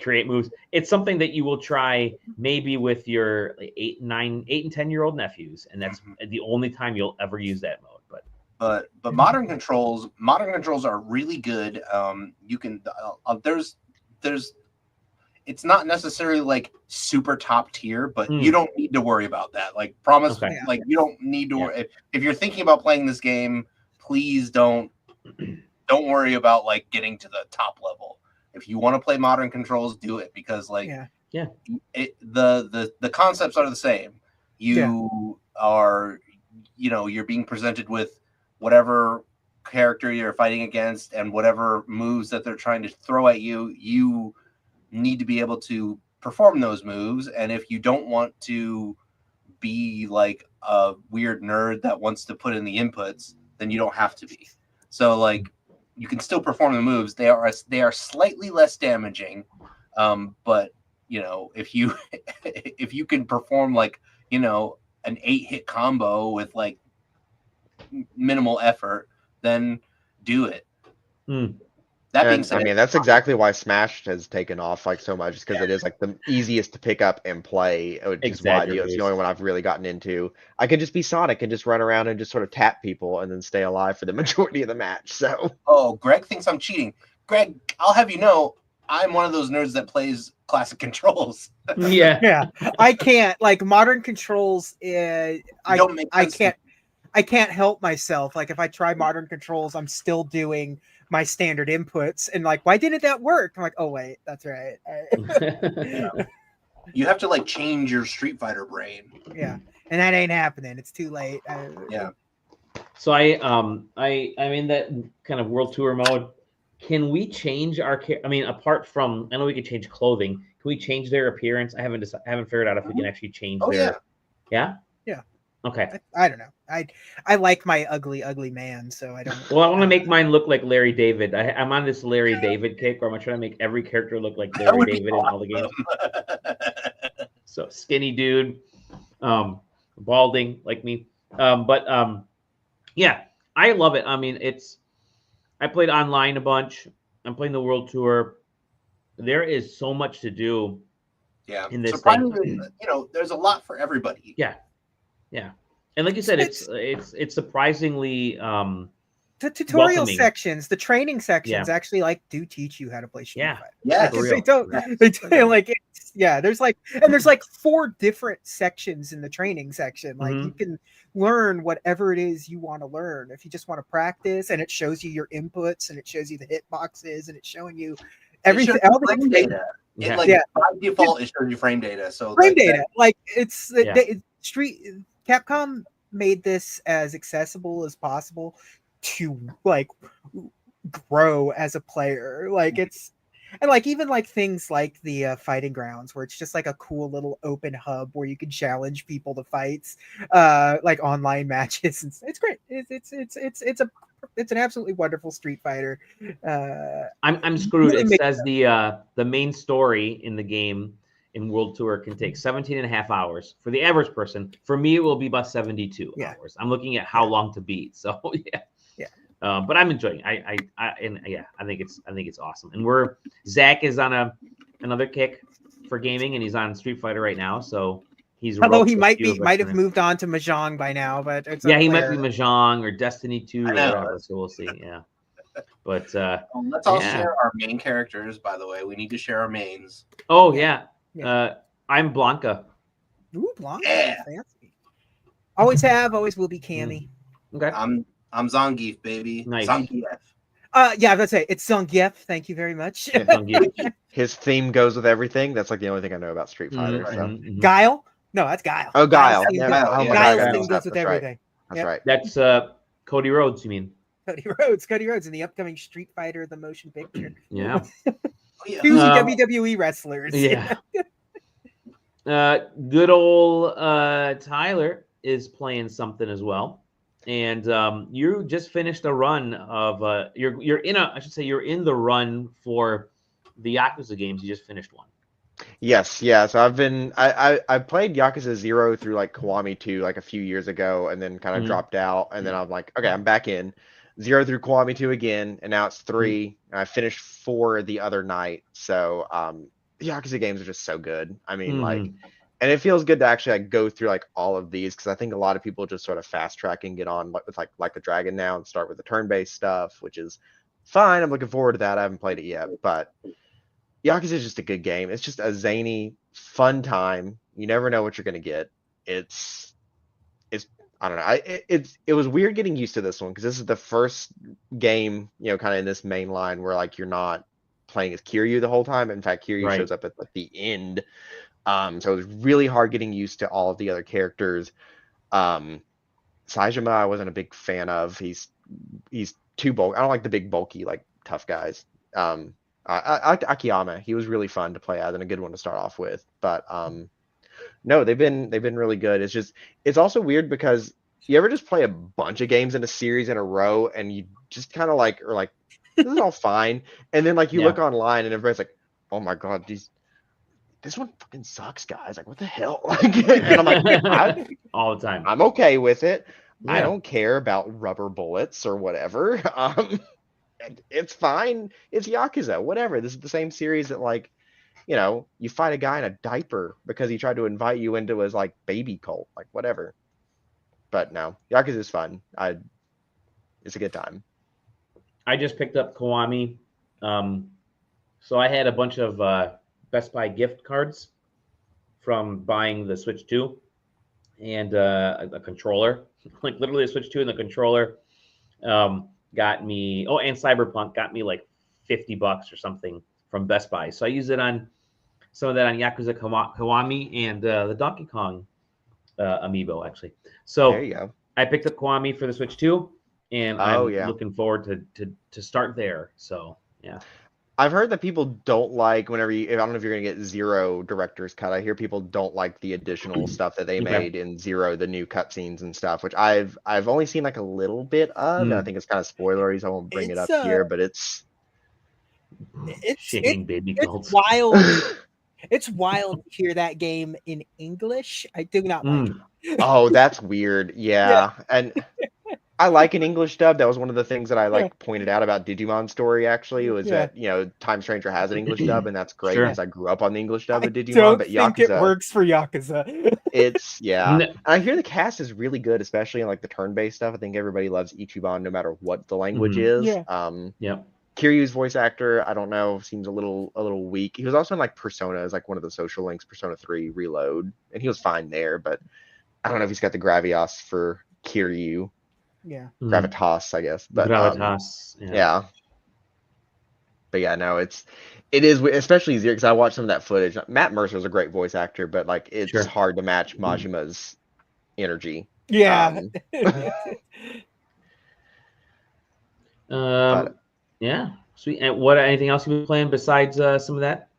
create moves. It's something that you will try maybe with your 8 and 10-year-old nephews, and that's the only time you'll ever use that mode.
But modern controls are really good. You can there's it's not necessarily like super top tier, but you don't need to worry about that. Like promise, like you don't need to worry. If you're thinking about playing this game, please don't worry about like getting to the top level. If you want to play modern controls, do it, because like the concepts are the same. You are, you're being presented with whatever character you're fighting against and whatever moves that they're trying to throw at you. You need to be able to perform those moves, and if you don't want to be like a weird nerd that wants to put in the inputs, then you don't have to be. So like you can still perform the moves. They are slightly less damaging, but if you can perform like an 8-hit combo with like minimal effort, then do it. That being said,
I mean, that's exactly why Smash has taken off like so much, because it is like the easiest to pick up and play, which is why it's the only one I've really gotten into. I could just be Sonic and just run around and just sort of tap people and then stay alive for the majority of the match. So
Greg thinks I'm cheating. Greg, I'll have you know, I'm one of those nerds that plays classic controls.
I can't like modern controls. I can't help myself. Like if I try modern controls, I'm still doing my standard inputs, and like, why didn't that work? I'm like, oh wait, that's right.
You have to like change your Street Fighter brain.
Yeah, and that ain't happening. It's too late.
So I'm in that kind of world tour mode. Can we change our? I mean, apart from, I know we can change clothing. Can we change their appearance? I haven't figured out if we can actually change their. Yeah. Okay.
I don't know. I like my ugly man, so I don't.
Well, I want to make mine look like Larry David. I'm on this Larry David kick where I'm trying to make every character look like Larry David in all the games. So skinny dude, balding like me. Yeah, I love it. I mean, I played online a bunch. I'm playing the World Tour. There is so much to do.
Yeah,
in this
thing. There's a lot for everybody.
Yeah, and like you said, it's surprisingly
the tutorial
welcoming.
Sections, the training sections actually do teach you how to play Street Fighter.
Yeah,
they don't. There's like 4 different sections in the training section. Like you can learn whatever it is you want to learn. If you just want to practice, and it shows you your inputs, and it shows you the hitboxes, and it's showing you everything.
Frame data. By default, it shows you frame data. So
frame data, like it's Capcom made this as accessible as possible to like grow as a player. Like it's, and like even like things like the fighting grounds, where it's just like a cool little open hub where you can challenge people to fights, like online matches. And it's great. It's an absolutely wonderful Street Fighter.
I'm screwed. It says the main story in the game in World Tour can take 17 and a half hours for the average person. For me, it will be about 72 hours. I'm looking at how long to beat. So but I'm enjoying it. I think it's awesome. And Zach is on another kick for gaming, and he's on Street Fighter right now. So he's,
although he might have moved on to Mahjong by now, but it's
he might be Mahjong or Destiny 2 or whatever. So we'll see. Yeah. But
let's all share our main characters. By the way, we need to share our mains.
Oh yeah. I'm Blanca.
Ooh, Blanca. Yeah. Fancy. Always will be Cammy.
Okay.
I'm Zangief, baby.
Nice.
Zangief.
That's it. It's Zangief. Thank you very much.
His theme goes with everything. That's like the only thing I know about Street Fighter. So.
Guile? No, that's Guile.
Oh, Guile.
Guile's theme goes with everything.
That's right.
That's Cody Rhodes, you mean?
Cody Rhodes in the upcoming Street Fighter, the motion picture.
Yeah.
2 WWE wrestlers.
Yeah. Good old Tyler is playing something as well. And you just finished a run of you're in the run for the Yakuza games. You just finished one.
Yes, yeah. So I played Yakuza 0 through like Kiwami 2 like a few years ago, and then kind of dropped out, and then I'm like, okay, I'm back in. 0 through Kiwami 2 again, and now it's 3. And I finished 4 the other night. So the Yakuza games are just so good. I mean, like, and it feels good to actually like go through like all of these, because I think a lot of people just sort of fast track and get on with like a Dragon now and start with the turn-based stuff, which is fine. I'm looking forward to that. I haven't played it yet, but Yakuza is just a good game. It's just a zany, fun time. You never know what you're gonna get. It's I don't know. It was weird getting used to this one, because this is the first game, you know, kind of in this main line where like you're not playing as Kiryu the whole time. In fact, Kiryu shows up at like the end. So it was really hard getting used to all of the other characters. Saejima I wasn't a big fan of. He's too bulky. I don't like the big bulky like tough guys. I liked Akiyama. He was really fun to play as and a good one to start off with. But no, they've been really good. It's also weird because you ever just play a bunch of games in a series in a row and you just kind of like are like, this is all fine, and then like you look online and everybody's like, oh my god, this one fucking sucks, guys. Like, what the hell? Like, and I'm like,
all the time.
I'm okay with it. Yeah. I don't care about rubber bullets or whatever. It's fine. It's Yakuza, whatever. This is the same series that, like, you know, you fight a guy in a diaper because he tried to invite you into his like baby cult, like whatever. But no, Yakuza is fun. It's a good time.
I just picked up Kiwami. So I had a bunch of Best Buy gift cards from buying the Switch 2 and a controller, like literally a Switch 2 and the controller got me, and Cyberpunk got me like $50 or something from Best Buy. So I used it on some of that on Yakuza Kiwami and the Donkey Kong amiibo, actually. So
there you go.
I picked up Kiwami for the Switch 2, and I'm looking forward to start there. So yeah.
I've heard that people don't like whenever I don't know if you're gonna get Zero director's cut. I hear people don't like the additional stuff that they made in Zero, the new cutscenes and stuff, which I've only seen like a little bit of, and I think it's kind of spoilery, so I won't bring it up here. But it's
wild. It's wild to hear that game in English. I do not like it.
Oh, that's weird. Yeah. And I like an English dub. That was one of the things that I like pointed out about Digimon Story, actually, was that, you know, Time Stranger has an English dub, and that's great because I grew up on the English dub of Digimon. But Yakuza,
it works for Yakuza.
It's And I hear the cast is really good, especially in like the turn-based stuff. I think everybody loves Ichiban no matter what the language is. Kiryu's voice actor, I don't know, seems a little weak. He was also in like Persona as like one of the social links, Persona 3 Reload, and he was fine there, but I don't know if he's got the gravitas for Kiryu.
Yeah.
Gravitas, I guess. But
gravitas.
But yeah, no, it is, especially because I watched some of that footage. Matt Mercer's a great voice actor, but like it's hard to match Majima's energy.
Yeah. Yeah, sweet. And anything else you've been playing besides some of that?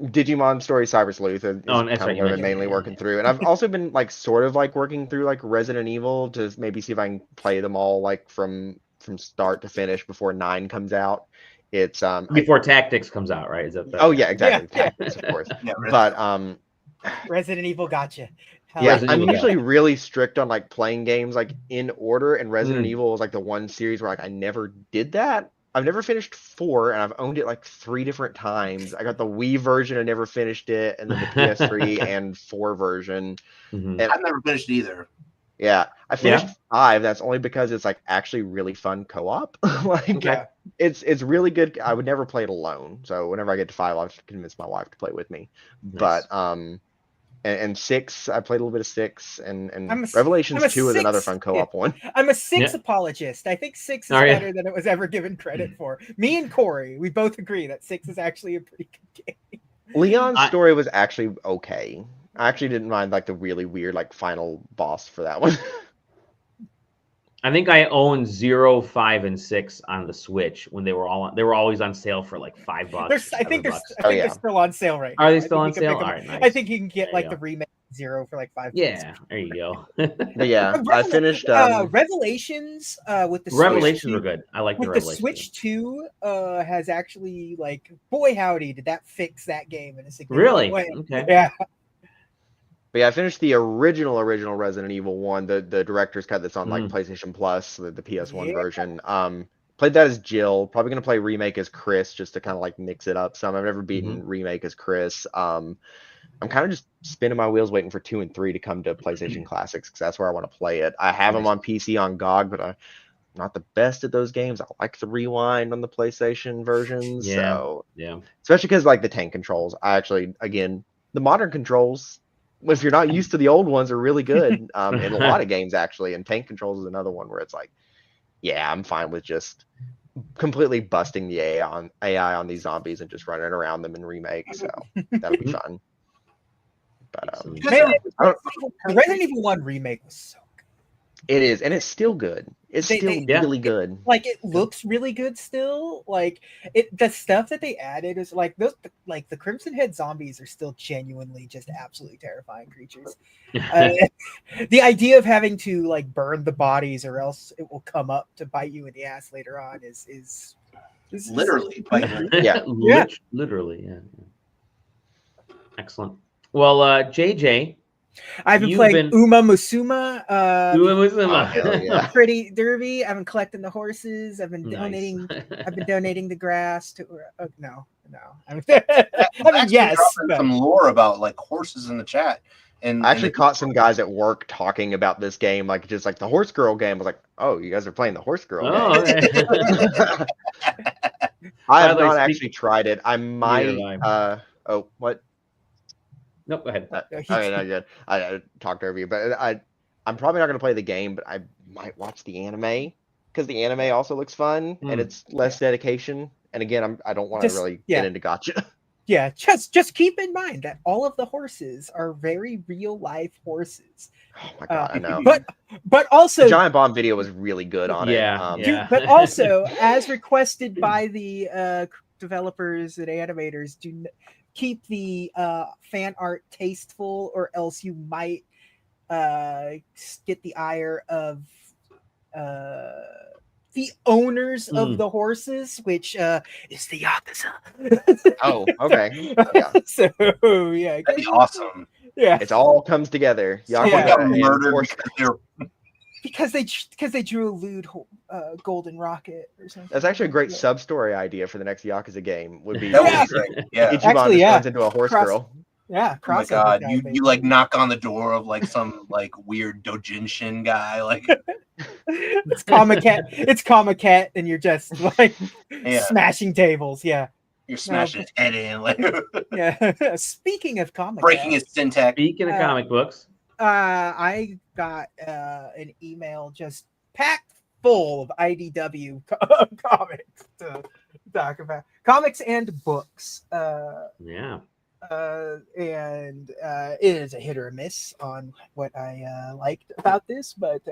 Digimon Story Cyber Sleuth is kind of what I've been mainly working through, and I've also been like sort of like working through like Resident Evil to maybe see if I can play them all like from start to finish before 9 comes out. It's
before Tactics comes out, right? Is that
yeah, exactly. Tactics, of course. But
Resident Evil gotcha.
I'm usually really strict on like playing games like in order, and Resident Evil was like the one series where like I never did that. I've never finished 4, and I've owned it like 3 different times. I got the Wii version and never finished it, and then the PS3 and 4 version.
And I've never finished either.
Yeah, I finished 5. That's only because it's like actually really fun co-op. It's really good. I would never play it alone. So whenever I get to 5, I'll have to convince my wife to play with me. Nice. But and 6, I played a little bit of 6, and Revelations 2 is another fun co-op one.
I'm a 6 apologist. I think 6 is better than it was ever given credit for. Me and Corey, we both agree that 6 is actually a pretty good game.
Leon's story was actually okay. I actually didn't mind like the really weird like final boss for that one.
I think I owned 0, 5, and 6 on the Switch when they were always on sale for like $5.
I think they're still on sale right now.
Are they still on sale? All right, nice.
I think you can get like the remake 0 for like $5.
Yeah, there you go.
But yeah, I finished
Revelations with the
Revelations
Switch
were good. I like the
Revelations. The Switch 2 has actually like, boy howdy, did that fix that game in a significant way.
Really? Okay. Yeah.
Yeah.
I finished 6. I played a little bit of 6. I liked the Revelations.
Revelations with the Switch 2 has actually like, boy howdy, did that fix that game in a significant way.
But yeah, I finished the original Resident Evil 1, the director's cut that's on like PlayStation Plus, the PS1 version. Played that as Jill. Probably gonna play remake as Chris just to kind of like mix it up some. I've never beaten remake as Chris. I'm kind of just spinning my wheels waiting for 2 and 3 to come to PlayStation Classics because that's where I want to play it. I have them on PC on GOG, but I'm not the best at those games. I like the rewind on the PlayStation versions.
Yeah.
So
Yeah.
especially because like the tank controls. I actually, again, the modern controls, if you're not used to the old ones, are really good in a lot of games actually. And tank controls is another one where it's like, yeah, I'm fine with just completely busting the AI on these zombies and just running around them in remake. So that'll be fun. But
Resident Evil 1 remake was so good.
It is, and it's still good. It's still really good.
Like it looks really good still. Like the stuff that they added is like those, like the Crimson Head zombies are still genuinely just absolutely terrifying creatures. The idea of having to like burn the bodies or else it will come up to bite you in the ass later on is
literally bite you.
Literally, yeah. Excellent. Well, JJ,
I've been playing Uma Musuma. Pretty Derby. I've been collecting the horses. I've been donating. I've been donating the grass to. No. I mean, yes.
Some lore about like horses in the chat, and
I actually caught some guys at work talking about this game, like just like the Horse Girl game. I was like, oh, you guys are playing the Horse Girl game.
Okay.
I have not actually tried it. I might. Oh, what?
Nope, go ahead.
Okay, no, good. I talked over you, but I'm probably not going to play the game, but I might watch the anime because the anime also looks fun and it's less dedication. And again, I don't want to really get into gotcha.
Yeah, just keep in mind that all of the horses are very real life horses.
Oh my god, I know.
But also,
the Giant Bomb video was really good on it.
But also, as requested by the developers and animators, keep the fan art tasteful, or else you might get the ire of the owners of the horses, which is the Yakuza.
Oh, okay. Yeah.
So yeah,
that'd be awesome.
Yeah,
it all comes together. Yakuza
got murdered
because they drew a lewd golden rocket or something.
That's actually a great sub-story idea for the next Yakuza game. Would be
Ichiban
turns into a horse girl.
Yeah,
oh my god, you like knock on the door of like some like weird doujinshi guy, like
it's Kamaket, and you're just like smashing tables. Yeah,
you're smashing his head in. Like
yeah. Speaking of Kamaket,
breaking his syntax.
Speaking of comic books,
I got an email just packed full of IDW comics to talk about, comics and books. And it is a hit or a miss on what I liked about this, but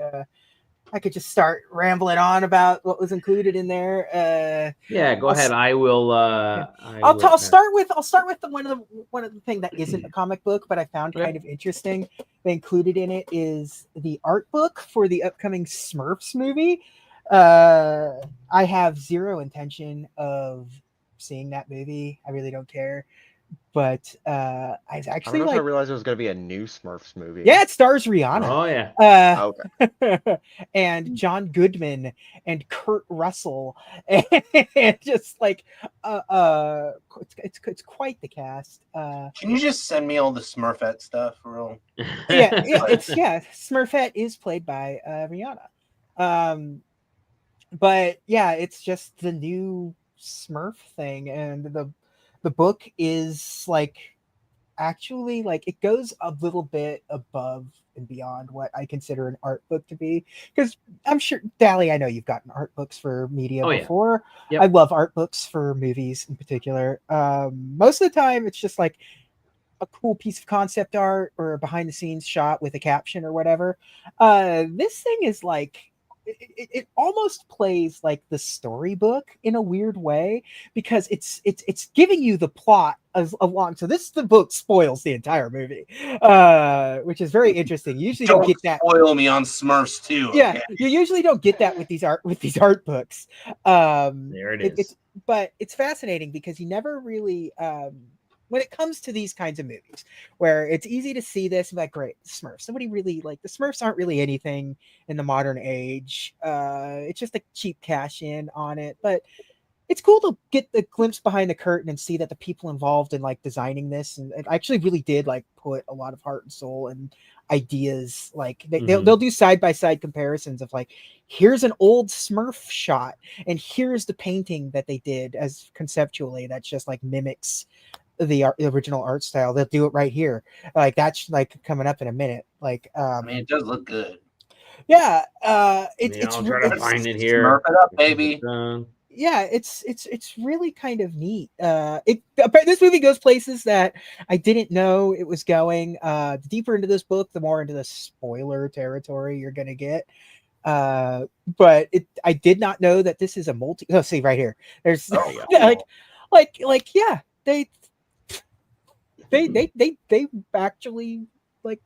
I could just start rambling on about what was included in there.
Go ahead. I will.
I'll start with the one of the thing that isn't a comic book, but I found kind of interesting. They included in it is the art book for the upcoming Smurfs movie. I have zero intention of seeing that movie. I really don't care. But I actually
I realized there was going to be a new Smurfs movie.
Yeah, it stars Rihanna.
Oh yeah.
Okay.
And John Goodman and Kurt Russell, and just like it's quite the cast.
Can you just send me all the Smurfette stuff, real?
Yeah. Smurfette is played by Rihanna. But yeah, it's just the new Smurf thing, and the book is like actually like it goes a little bit above and beyond what I consider an art book to be, because I'm sure, Dally, I know you've gotten art books for media before. Yep. I love art books for movies in particular. Most of the time it's just like a cool piece of concept art or a behind the scenes shot with a caption or whatever. This thing is like it almost plays like the storybook in a weird way, because it's giving you the plot along. So the book spoils the entire movie, which is very interesting. You usually don't get that.
Spoil me on Smurfs too.
Yeah, okay. You usually don't get that with these art books.
There it is.
But it's fascinating because you never really when it comes to these kinds of movies, where it's easy to see this and be like, great, Smurfs. Somebody really like the Smurfs aren't really anything in the modern age. It's just a cheap cash in on it, but it's cool to get the glimpse behind the curtain and see that the people involved in like designing this and actually really did like put a lot of heart and soul and ideas. Like they'll do side by side comparisons of like, here's an old Smurf shot and here's the painting that they did as conceptually that's just like mimics the original art style. They'll do it right here. Like that's like coming up in a minute. Like
I mean, it does look good.
Yeah,
I'll try to find it here.
Smurf it up, baby.
Yeah, it's really kind of neat. This movie goes places that I didn't know it was going. The deeper into this book, the more into the spoiler territory you're gonna get. But I did not know that this is a multi. Oh, see right here. There's like yeah, they actually like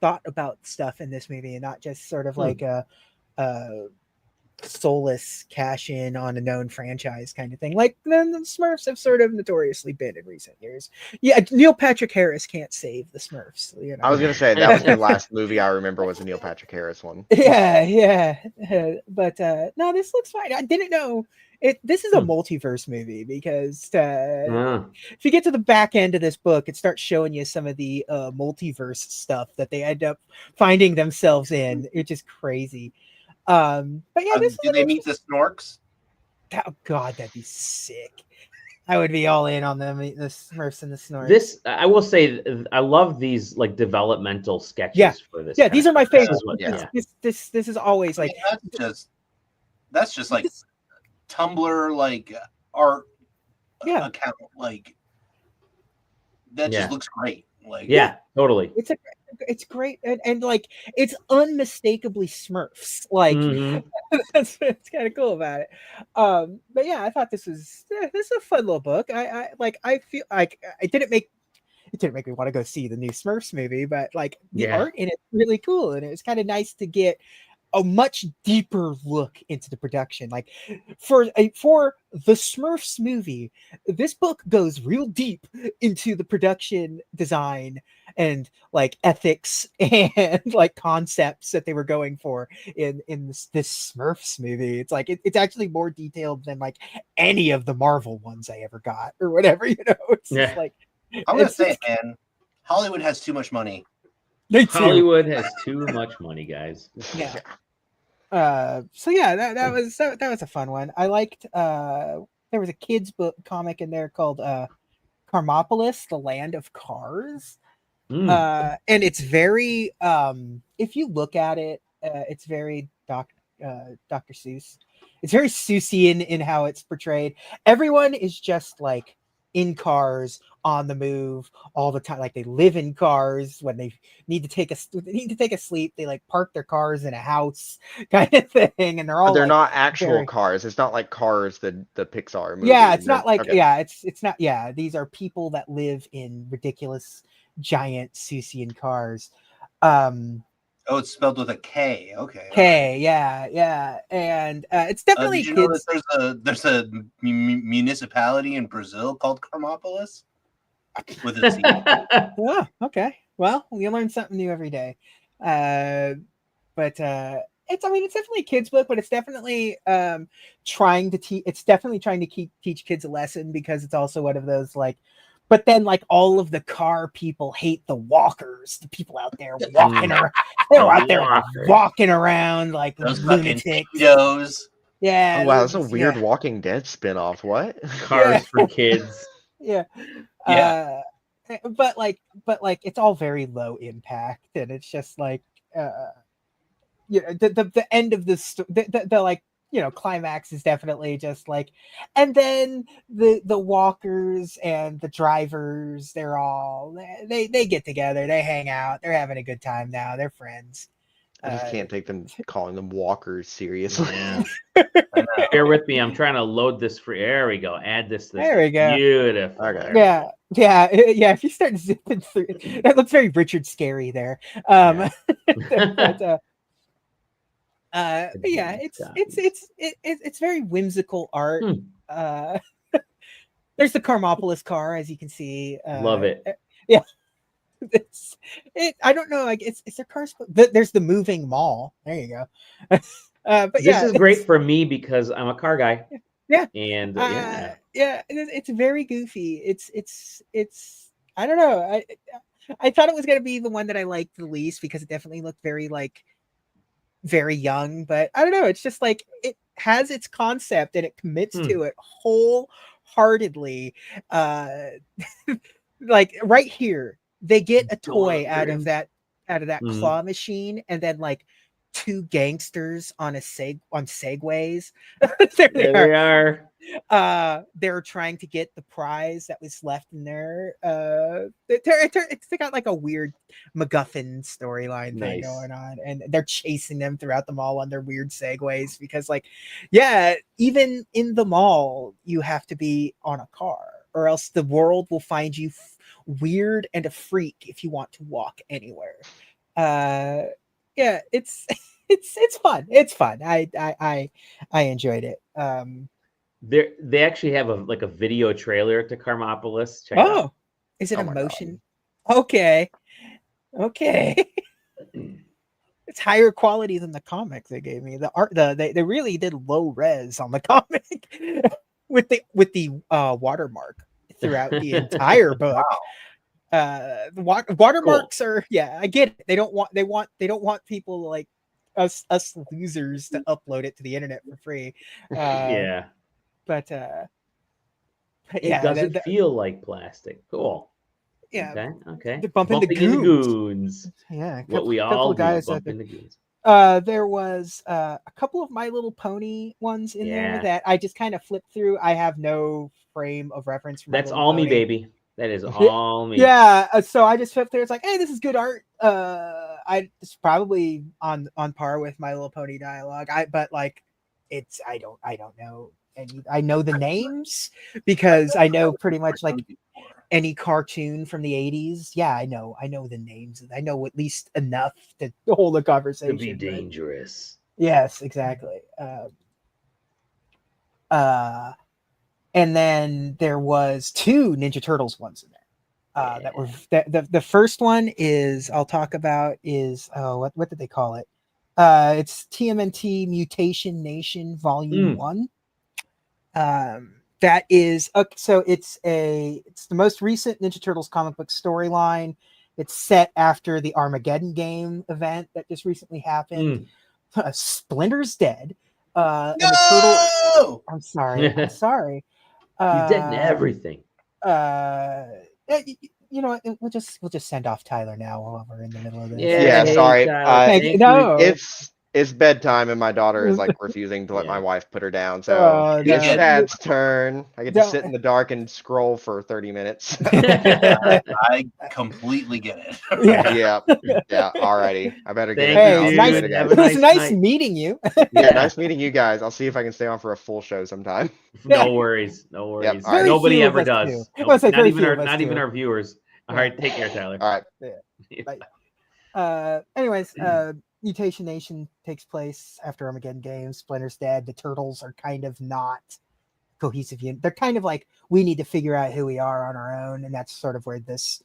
thought about stuff in this movie and not just sort of like a soulless cash in on a known franchise kind of thing, like the Smurfs have sort of notoriously been in recent years. Yeah, Neil Patrick Harris can't save the Smurfs. You know?
I was gonna say that was the last movie I remember was a Neil Patrick Harris one.
Yeah. But no, this looks fine. I didn't know it. This is a multiverse movie because if you get to the back end of this book, it starts showing you some of the multiverse stuff that they end up finding themselves in, which is crazy. But yeah,
do they meet the Snorks?
Oh God, that'd be sick. I would be all in on them, the Smurfs and the Snorks.
I will say, I love these like developmental sketches for this.
Yeah, these are my favorites. This is always like
that's just like Tumblr like art account, like that just looks great. Like
totally.
It's great and like it's unmistakably Smurfs. Like that's what's kind of cool about it. But yeah, I thought this is a fun little book. I feel like it didn't make me want to go see the new Smurfs movie, but like the art in it's really cool and it was kind of nice to get a much deeper look into the production. Like for the Smurfs movie, this book goes real deep into the production design and like ethics and like concepts that they were going for in this Smurfs movie. It's like it's actually more detailed than like any of the Marvel ones I ever got or whatever, you know. It's just like
I'm gonna say, man, Hollywood has too much money.
Hollywood has too much money, guys.
Yeah. So yeah, that was a fun one. I liked there was a kids book comic in there called Carmopolis, the Land of Cars. And it's very if you look at it, it's very Dr. Seuss. It's very Seussian in how it's portrayed. Everyone is just like in cars on the move all the time. Like they live in cars. When they need to take a sleep, they like park their cars in a house kind of thing. And they're
like, not actual cars. It's not like Cars, the Pixar movie.
Yeah, it's not like it's not. Yeah, these are people that live in ridiculous giant Seussian cars.
Oh, it's spelled with a K. Okay.
K, yeah, and it's definitely.
Did you know that there's a municipality in Brazil called Carmopolis with a C?
Oh, okay. Well, you learn something new every day. But it's definitely a kids book, but it's definitely trying to teach. It's definitely trying to teach kids a lesson because it's also one of those like. But then, like, all of the car people hate the walkers, the people out there walking around. They're out there walking around like
those
lunatics. Yeah.
Oh, wow, that's a weird Walking Dead spinoff. What?
Cars for kids.
Yeah. But it's all very low impact, and it's just like, the end of the like. Climax is definitely just like, and then the walkers and the drivers, they're all they get together, they hang out, they're having a good time now, they're friends.
I just can't take them calling them walkers seriously.
Yeah. Bear with me, I'm trying to load this for. There we go. Add this.
There we go.
Beautiful.
Okay. Yeah. If you start zipping through, that looks very Richard Scary there. But yeah, it's very whimsical art. There's the Karmopolis car, as you can see.
Love it.
Yeah. I don't know. Like, it's their cars. There's the moving mall. There you go. But
this is great for me because I'm a car guy.
Yeah.
And
it's very goofy. It's I don't know. I thought it was gonna be the one that I liked the least because it definitely looked very very young, but I don't know. It's just like it has its concept and it commits to it wholeheartedly. Like right here, they get a toy out of that claw machine, and then like two gangsters on segways. there they are. They're trying to get the prize that was left in there. They got like a weird MacGuffin storyline thing going on, and they're chasing them throughout the mall on their weird segways because, like, yeah, even in the mall, you have to be on a car, or else the world will find you weird and a freak if you want to walk anywhere. Yeah, it's fun. It's fun. I enjoyed it.
They actually have a video trailer to Karmopolis. Check it out.
Is it a motion? God. Okay. It's higher quality than the comic they gave me. The art, they really did low res on the comic with the watermark throughout the entire book. Wow. The watermarks are, yeah, I get it. They don't want people like us losers to upload it to the internet for free.
Yeah.
But
it doesn't feel like plastic. Cool.
Yeah.
Okay.
Bumping the goons.
Yeah. What we all do, bumping the goons.
There was a couple of My Little Pony ones in there that I just kind of flipped through. I have no frame of reference for
That's all me, baby. That is all me.
Yeah. So I just flipped through. It's like, hey, this is good art. It's probably on par with My Little Pony dialogue. But like, I don't know. And I know the names because I know pretty much like any cartoon from the 80s. Yeah, I know the names. I know at least enough to hold a conversation.
To be dangerous.
Yes, exactly. And then there was 2 Ninja Turtles ones in there. That were the first one is I'll talk about is what did they call it? It's TMNT Mutation Nation Volume 1. That is so it's the most recent Ninja Turtles comic book storyline. It's set after the Armageddon game event that just recently happened. Splinter's dead.
No!
And the turtle. I'm sorry.
He's dead in everything.
You know what? We'll just send off Tyler now while we're in the middle of this.
Yeah, sorry.
No.
It's bedtime and my daughter is like refusing to let my wife put her down. So it's Chad's turn. I get to sit in the dark and scroll for 30 minutes.
I completely get it.
Yeah. Alrighty. I better get
it. It was nice meeting you.
Yeah, nice meeting you guys. I'll see if I can stay on for a full show sometime.
No worries. Yep.
Right.
Nobody ever does. Not even our viewers. All right, take care, Tyler.
All
right. Anyways, Mutation Nation takes place after Armageddon Games. Splinter's dead. The Turtles are kind of not cohesive unit. They're kind of like, we need to figure out who we are on our own, and that's sort of where this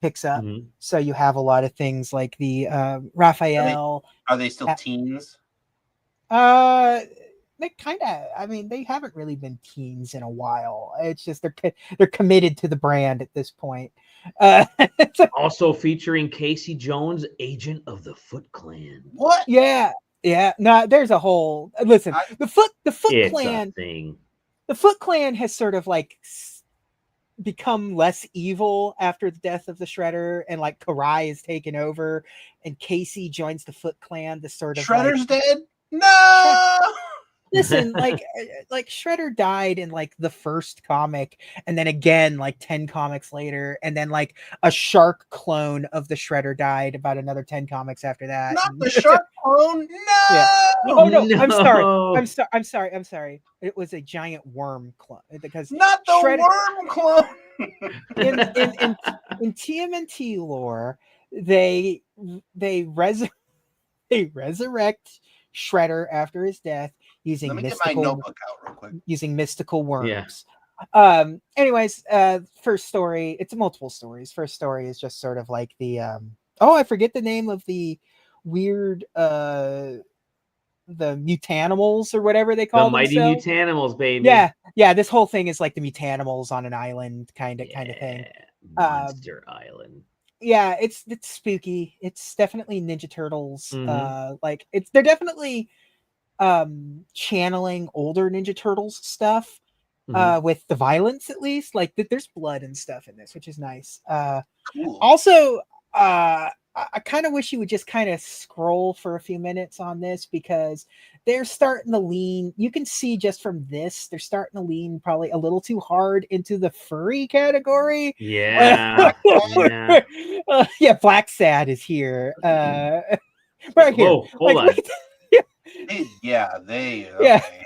picks up. Mm-hmm. So you have a lot of things like the Raphael.
Are they still teens?
They kind of. I mean, they haven't really been teens in a while. It's just they're committed to the brand at this point.
Also featuring Casey Jones, agent of the Foot Clan.
What?
Yeah. No, there's a whole. Listen, the Foot Clan
thing.
The Foot Clan has sort of like become less evil after the death of the Shredder, and like Karai is taken over, and Casey joins the Foot Clan. The sort of
Shredder's dead. No.
Listen, like Shredder died in like the first comic, and then again like 10 comics later, and then like a shark clone of the Shredder died about another 10 comics after that.
Not the shark clone. No.
Yeah. Oh no. I'm sorry. It was a giant worm clone because
not the Shredder... worm clone.
in TMNT lore, they resurrect Shredder after his death using mystical worms. Anyways, first story, it's multiple stories. First story is just sort of like the oh, I forget the name of the weird the mutanimals or whatever they call
the mighty
themselves.
mutanimals, baby.
Yeah, this whole thing is like the mutanimals on an island kind of thing.
Monster Island.
Yeah, it's spooky. It's definitely Ninja Turtles.
Mhm.
Like they're definitely channeling older Ninja Turtles stuff. With the violence, at least, like there's blood and stuff in this, which is nice.
Cool.
Also, I kind of wish you would just kind of scroll for a few minutes on this, because they're starting to lean. You can see just from this, they're starting to lean probably a little too hard into the furry category.
Yeah. Yeah.
Yeah, Black Sad is here. Right here.
Oh, hold on.
Look at
Yeah, they.
Yeah.
Okay.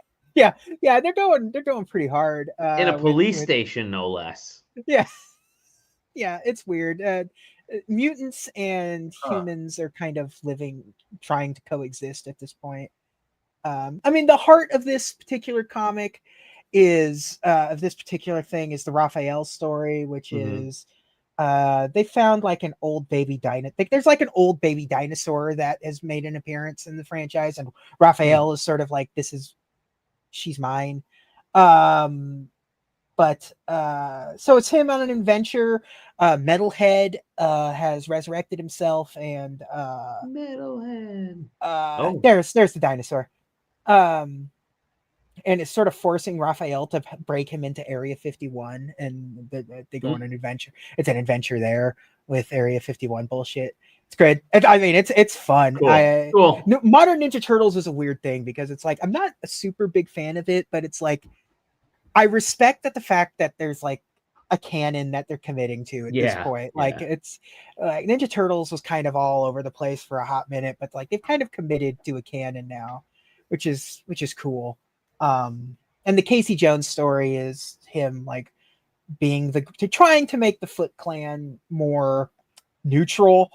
Yeah, they're going pretty hard.
In a police station, no less.
Yeah. Yeah, it's weird. Mutants and humans are kind of trying to coexist at this point. I mean, the heart of this particular comic of this particular thing is the Raphael story, which is they found like an old baby dinosaur. There's like an old baby dinosaur that has made an appearance in the franchise, and Raphael is sort of like, she's mine. But so it's him on an adventure. Metalhead has resurrected himself, and
Metalhead.
There's the dinosaur. And it's sort of forcing Raphael to break him into Area 51, and they go on an adventure. It's an adventure there with Area 51 bullshit. It's great. I mean, it's fun.
Cool.
Modern Ninja Turtles is a weird thing, because it's like, I'm not a super big fan of it, but it's like, I respect the fact that there's like a canon that they're committing to at this point. Like it's like Ninja Turtles was kind of all over the place for a hot minute, but like they've kind of committed to a canon now, which is cool. And the Casey Jones story is him like being trying to make the Foot Clan more neutral,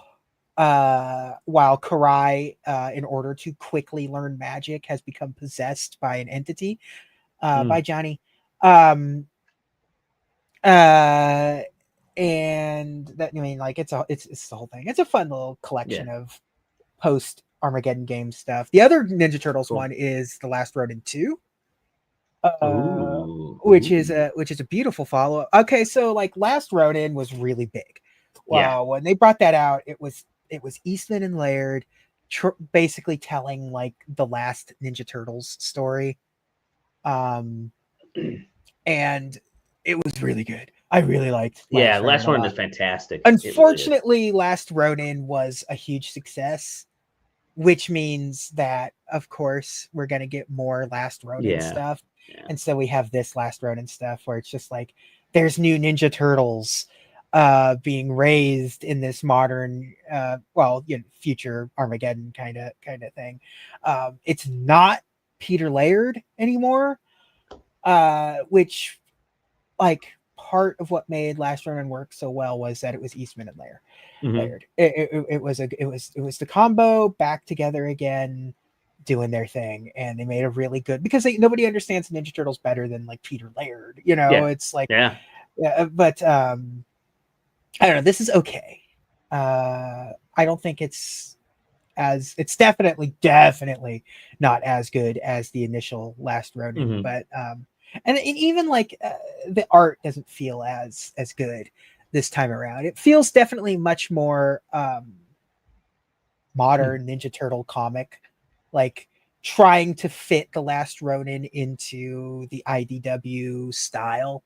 while Karai, in order to quickly learn magic, has become possessed by an entity, by Johnny. And that, I mean, like it's the whole thing. It's a fun little collection of post Armageddon game stuff. The other Ninja Turtles one is The Last Ronin 2, which is a beautiful follow-up. Okay, so like Last Ronin was really big. Wow, when they brought that out, it was Eastman and Laird basically telling like the last Ninja Turtles story. And it was really good. I really liked
Last Ronin is fantastic.
Unfortunately, really Last Ronin was a huge success, which means that, of course, we're going to get more Last Ronin stuff. And so we have this Last Ronin stuff where it's just like, there's new Ninja Turtles being raised in this modern, future Armageddon kind of thing. It's not Peter Laird anymore. Which, like, part of what made Last Ronin work so well was that it was Eastman and Laird. It was the combo back together again, doing their thing, and they made a really good, because nobody understands Ninja Turtles better than like Peter Laird. It's like but I don't know. This is okay. I don't think it's definitely not as good as the initial Last Ronin, but and even like the art doesn't feel as good this time around. It feels definitely much more modern Ninja Turtle comic, like trying to fit the Last Ronin into the IDW style.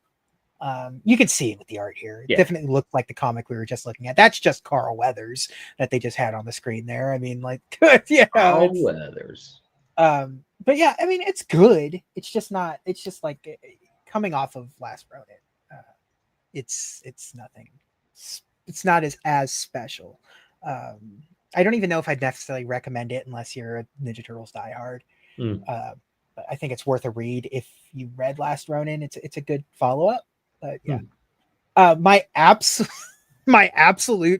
You can see it with the art here. It definitely looked like the comic we were just looking at. That's just Carl Weathers that they just had on the screen there. I mean, like,
Carl Weathers.
But yeah, I mean, it's good. It's just like coming off of Last Ronin. It's nothing. It's not as special. I don't even know if I'd necessarily recommend it unless you're a Ninja Turtles diehard. But I think it's worth a read if you read Last Ronin. It's a good follow up. But yeah, my absolute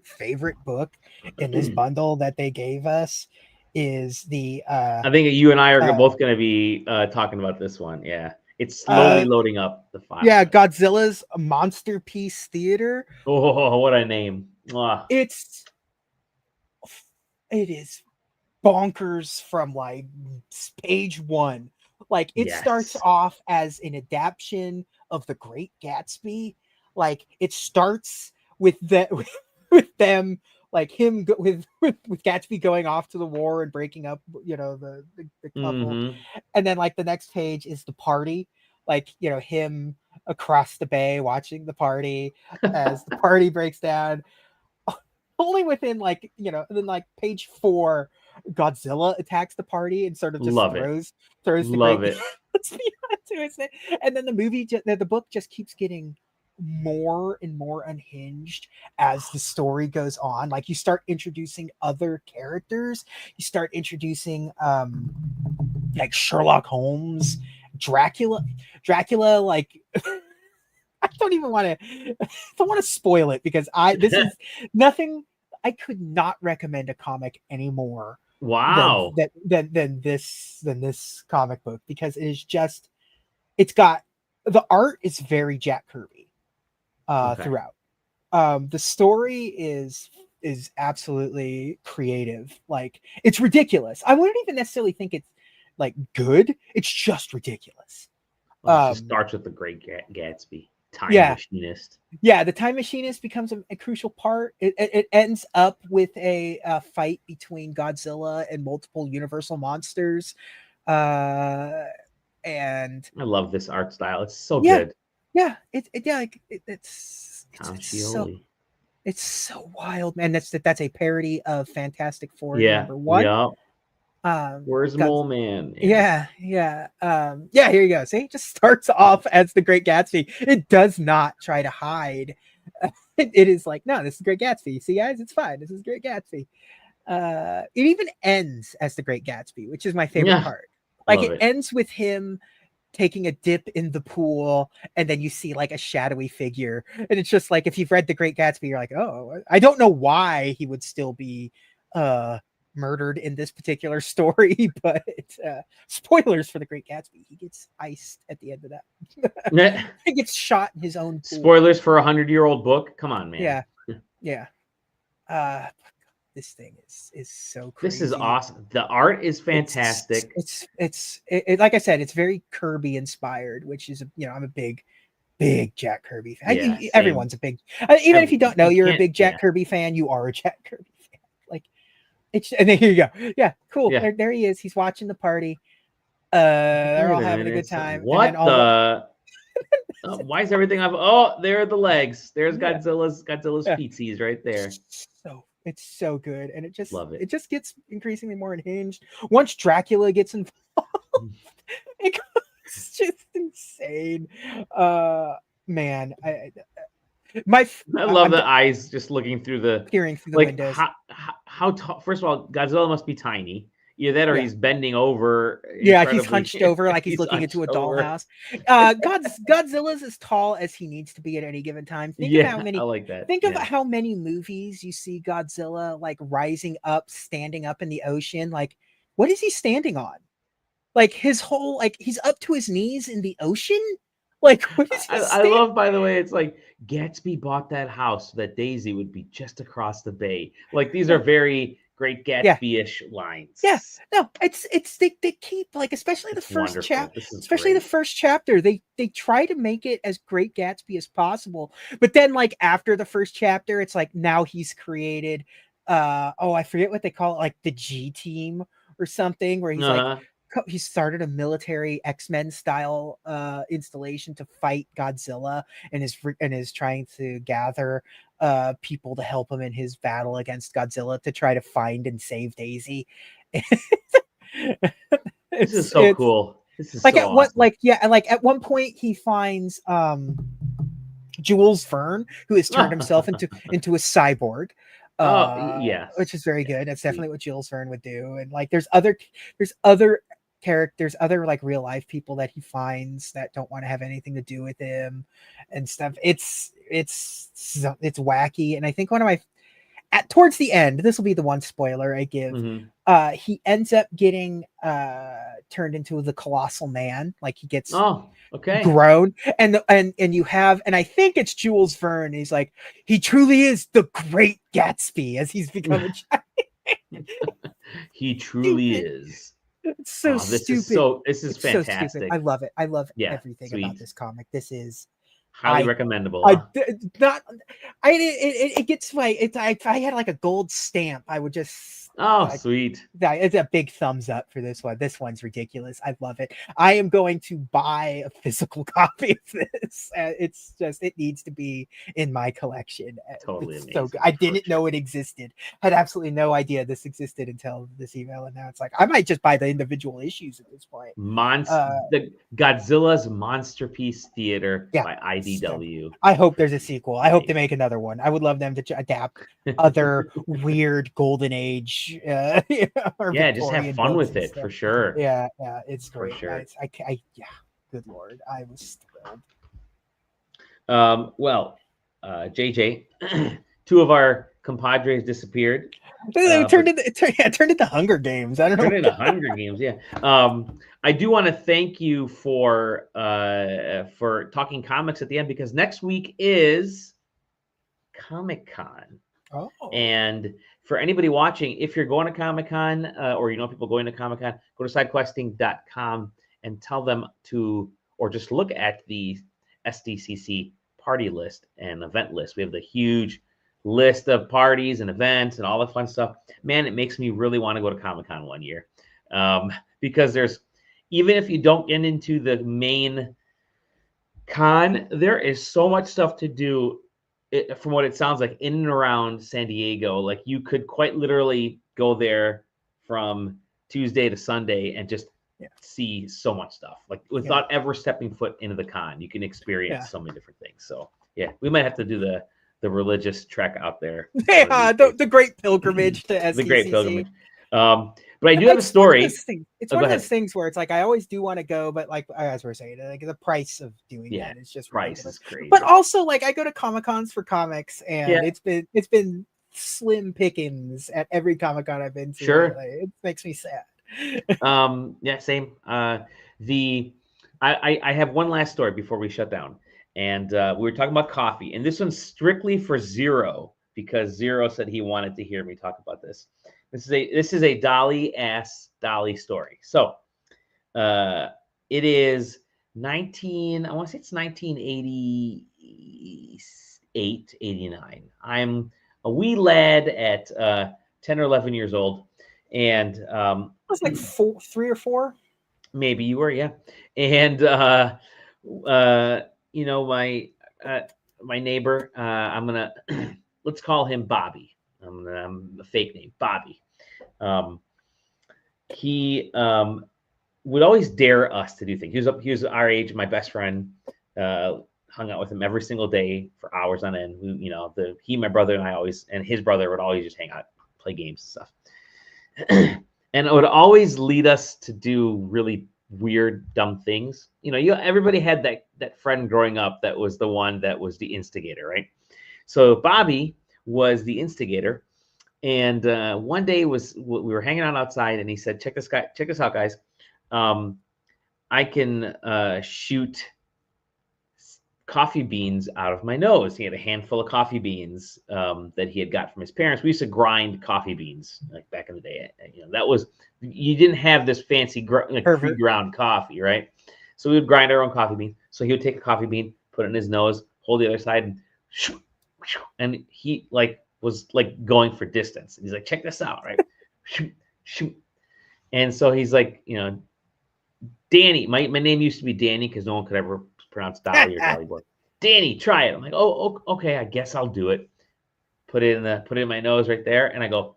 favorite book in this bundle that they gave us is the.
I think you and I are both going to be talking about this one. Yeah, It's slowly loading up the file.
Yeah, Godzilla's Monster Piece Theater.
Oh, what a name. Mwah.
It is bonkers from like page one. Like it starts off as an adaptation of The Great Gatsby. Like it starts with that with them, like him with Gatsby going off to the war and breaking up, you know, the couple. And then like the next page is the party, like, you know, him across the bay watching the party as the party breaks down. Only within like, you know, and then like page 4, Godzilla attacks the party and sort of just throws the
Love
Great
it.
Gatsby onto it. And then the book just keeps getting more and more unhinged as the story goes on. Like you start introducing other characters, you start introducing like Sherlock Holmes, Dracula, like I don't even want to spoil it because this is nothing. I could not recommend a comic anymore.
Wow.
Than this comic book, because it is just, it's got, the art is very Jack Kirby throughout. The story is absolutely creative. Like it's ridiculous. I wouldn't even necessarily think it's like good. It's just ridiculous.
Well, it just starts with The Great Gatsby. Time Machinist.
Yeah, the Time Machinist becomes a crucial part. It ends up with a fight between Godzilla and multiple Universal monsters. And
I love this art style. It's so good.
Yeah, it's so wild, man. That's a parody of Fantastic Four #1.
Yeah. Where's Mole Man?
Yeah. Here you go. See, it just starts off as The Great Gatsby. It does not try to hide. It is like, no, this is Great Gatsby. See, guys, it's fine. This is Great Gatsby. It even ends as The Great Gatsby, which is my favorite part. Like it ends with him taking a dip in the pool, and then you see like a shadowy figure, and it's just like, if you've read The Great Gatsby, you're like, oh, I don't know why he would still be murdered in this particular story, but spoilers for The Great Gatsby, he gets iced at the end of that. He gets shot in his own pool.
Spoilers for 100-year-old book. Come on, man.
Yeah. This thing is so crazy.
This is awesome. The art is fantastic.
It's like I said, it's very Kirby inspired, which is, you know, I'm a big Jack Kirby fan.
Yeah,
everyone's a big, even if you don't know you're a big Jack Kirby fan, you are a Jack Kirby fan. Like it's, and then here you go. Yeah, cool.
Yeah.
There he is. He's watching the party. They're all having a good time.
What the? Why is everything up? Oh, there are the legs. There's Godzilla's feetsies right there.
It's so good, and it just
love it.
It just gets increasingly more unhinged. Once Dracula gets involved, it's just insane. Man, I
love the eyes just looking through the
peering through the windows.
How tall? First of all, Godzilla must be tiny. Either that, or he's bending over.
Yeah, he's hunched over like he's looking into a dollhouse. Godzilla's as tall as he needs to be at any given time. Think of how many.
I like that.
Think of how many movies you see Godzilla like rising up, standing up in the ocean. Like, what is he standing on? Like his whole, like he's up to his knees in the ocean. Like, what is he
I love, by the way, it's like Gatsby bought that house so that Daisy would be just across the bay. Like these are very Great Gatsby-ish lines.
Yes, no, it's they keep like, especially the first chapter, the first chapter, they try to make it as Great Gatsby as possible. But then like after the first chapter, it's like now he's created I forget what they call it, like the G team or something, where he's like he started a military X-Men style installation to fight Godzilla, and is trying to gather people to help him in his battle against Godzilla to try to find and save Daisy.
This is so cool. This is
like
so
at
awesome.
what like at one point he finds Jules Verne, who has turned himself into a cyborg. Which is very good. That's definitely what Jules Verne would do. And like there's other characters, other like real life people that he finds that don't want to have anything to do with him and stuff. It's wacky. And I think towards the end, this will be the one spoiler I give.
Mm-hmm.
He ends up getting turned into the Colossal Man. Like he gets grown, and you have, and I think it's Jules Verne. He's like, he truly is the Great Gatsby as he's become a giant.
He truly is.
It's so
stupid. This is fantastic.
So stupid. I love it. I love everything about this comic. This is
highly recommendable.
It gets my. If I had like a gold stamp, I would just.
Sweet.
It's a big thumbs up for this one. This one's ridiculous. I love it. I am going to buy a physical copy of this. It's just, it needs to be in my collection.
Totally amazing.
So good. I didn't know it existed. Had absolutely no idea this existed until this email, and now it's like I might just buy the individual issues at this point.
The Godzilla's Monsterpiece Theater by IDW.
I hope there's a sequel. I hope they make another one. I would love them to adapt other weird Golden Age.
Just have fun with it for sure.
Yeah, it's great.
For sure.
Good Lord, I was thrilled.
JJ, two of our compadres disappeared.
Turned into Hunger Games. I don't know.
Turned into Hunger Games. Yeah. I do want to thank you for talking comics at the end, because next week is Comic-Con.
Oh.
And for anybody watching, if you're going to Comic-Con or you know people going to Comic-Con, go to sidequesting.com and tell them to, or just look at the SDCC party list and event list. We have the huge list of parties and events and all the fun stuff. Man, it makes me really want to go to Comic-Con one year, because there's, even if you don't get into the main con, there is so much stuff to do. From what it sounds like, in and around San Diego, like you could quite literally go there from Tuesday to Sunday and just see so much stuff, like without ever stepping foot into the con. You can experience so many different things. So we might have to do the religious trek out there.
The great pilgrimage to SDCC.
The great pilgrimage. But I do have a story.
It's one of those things where it's like I always do want to go, but like as we're saying, like the price of doing that is just
price is crazy.
But also, like I go to Comic-Cons for comics, and it's been slim pickings at every Comic-Con I've been to.
Sure,
like, it makes me sad.
Same. I have one last story before we shut down, and we were talking about coffee, and this one's strictly for Zero, because Zero said he wanted to hear me talk about this. This is a Dolly Dolly story. So it is 1988, 89. I'm a wee lad at 10 or 11 years old. And
I was like 3 or 4.
Maybe you were, yeah. And my neighbor, I'm gonna let's call him Bobby. I'm a fake name, Bobby. He would always dare us to do things. He was our age, my best friend. Hung out with him every single day for hours on end. My brother and I always, and his brother would always just hang out, play games and stuff. And it would always lead us to do really weird, dumb things. Everybody had that friend growing up that was the one that was the instigator, right? So Bobby was the instigator, and one day we were hanging out outside, and he said, check this out, guys. I can shoot coffee beans out of my nose. He had a handful of coffee beans that he had got from his parents. We used to grind coffee beans like back in the day. That was, you didn't have this fancy pre-ground coffee, right? So we would grind our own coffee beans. So he would take a coffee bean, put it in his nose, hold the other side, and he was going for distance. And he's like, check this out, right? Shoot. And so he's like, Danny, my name used to be Danny because no one could ever pronounce Dolly or Dolly Boy. Danny, try it. I'm like, oh, okay, I guess I'll do it. Put it in my nose right there, and I go,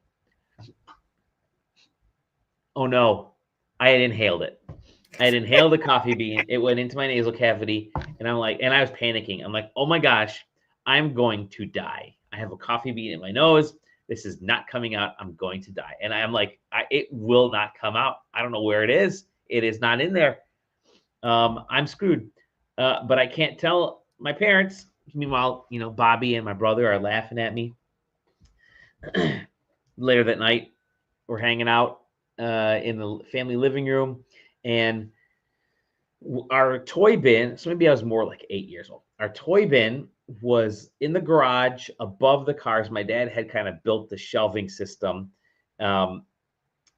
oh no, I had inhaled it. I had inhaled the coffee bean. It went into my nasal cavity, and I was panicking. I'm like, oh my gosh, I'm going to die. I have a coffee bean in my nose. This is not coming out. I'm going to die. And I'm like, it will not come out. I don't know where it is. It is not in there. I'm screwed. But I can't tell my parents. Meanwhile, Bobby and my brother are laughing at me. later that night, we're hanging out in the family living room, and our toy bin, so maybe I was more like 8 years old. Our toy bin was in the garage above the cars. My dad had kind of built the shelving system. Yes,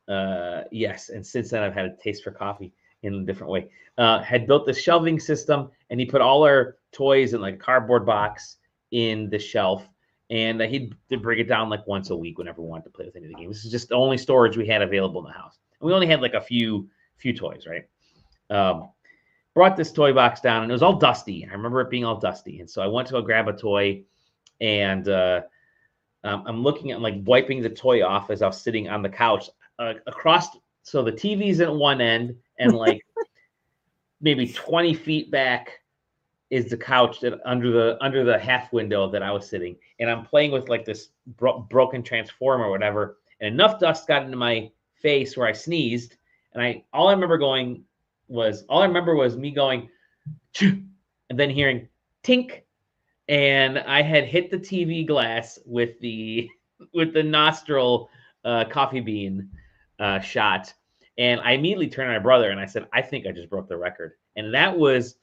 and since then I've had a taste for coffee in a different way. Had built the shelving system, and he put all our toys in like a cardboard box in the shelf. And he'd bring it down like once a week whenever we wanted to play with any of the games. This is just the only storage we had available in the house. And we only had like a few toys, right? Brought this toy box down, and it was all dusty. I remember it being all dusty. And so I went to go grab a toy, and I'm looking at like wiping the toy off as I was sitting on the couch across. So the TV's at one end, and like maybe 20 feet back is the couch that under the half window that I was sitting, and I'm playing with like this broken transformer or whatever, and enough dust got into my face where I sneezed, and all I remember was me going, and then hearing tink, and I had hit the TV glass with the nostril coffee bean shot, and I immediately turned to my brother and I said, I think I just broke the record, and that was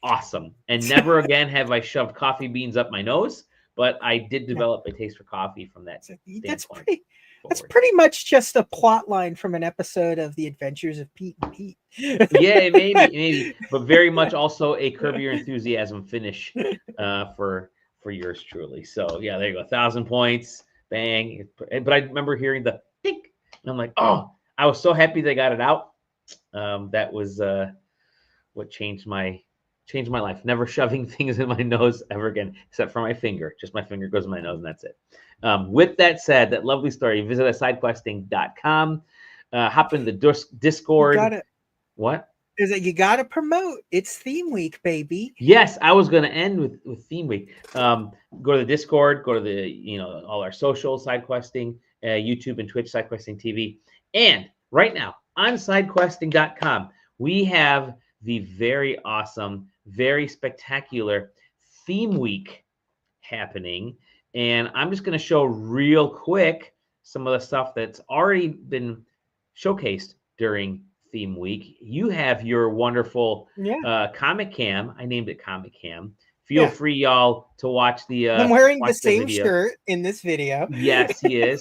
awesome. And never again have I shoved coffee beans up my nose, but I did develop a taste for coffee from that standpoint.
That's pretty much just a plot line from an episode of The Adventures of Pete and Pete.
Yeah, maybe, but very much also a Curb Your Enthusiasm finish for yours truly. So yeah, there you go, 1,000 points, bang. But I remember hearing the dink, and I'm like, oh, I was so happy they got it out. That was what changed my life. Never shoving things in my nose ever again, except for my finger. Just my finger goes in my nose, and that's it. With that said, that lovely story, visit us sidequesting.com. Hop in the Discord. What?
Is that you got to promote? It's theme week, baby.
Yes, I was going to end with theme week. Go to the Discord. Go to the all our socials, SideQuesting, YouTube and Twitch, SideQuesting TV, and right now on SideQuesting.com we have the very awesome, very spectacular theme week happening. And I'm just going to show real quick some of the stuff that's already been showcased during theme week. You have your wonderful Comic Cam. I named it Comic Cam. Feel free, y'all, to watch the
I'm wearing the same shirt in this video.
Yes, he is.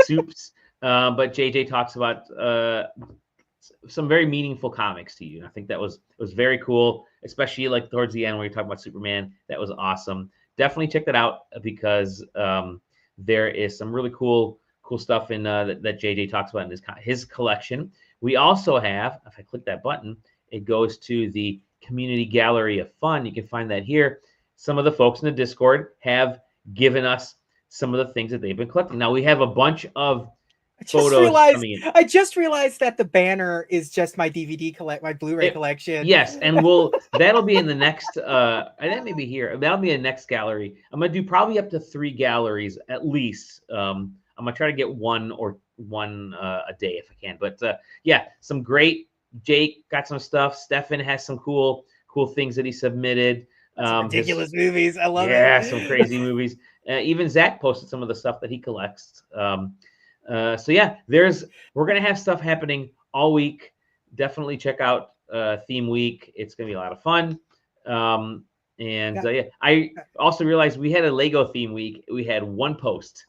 Soups. But JJ talks about some very meaningful comics to you. And I think that was very cool, especially like towards the end where you're talking about Superman. That was awesome. Definitely check that out because there is some really cool stuff in that JJ talks about in his collection. We also have, if I click that button, it goes to the community gallery of fun. You can find that here. Some of the folks in the Discord have given us some of the things that they've been collecting. Now we have a bunch of photos coming in.
I just realized that the banner is just my DVD my Blu-ray collection.
Yes, and that'll be in the next and that may be here. That'll be in the next gallery. I'm gonna do probably up to 3 galleries at least. I'm gonna try to get one a day if I can. But yeah, some great. Jake got some stuff. Stefan has some cool things that he submitted.
Ridiculous movies. I love it.
Yeah, some crazy movies. Even Zach posted some of the stuff that he collects. So yeah, we're gonna have stuff happening all week. Definitely check out theme week. It's gonna be a lot of fun. I also realized we had a Lego theme week. We had one post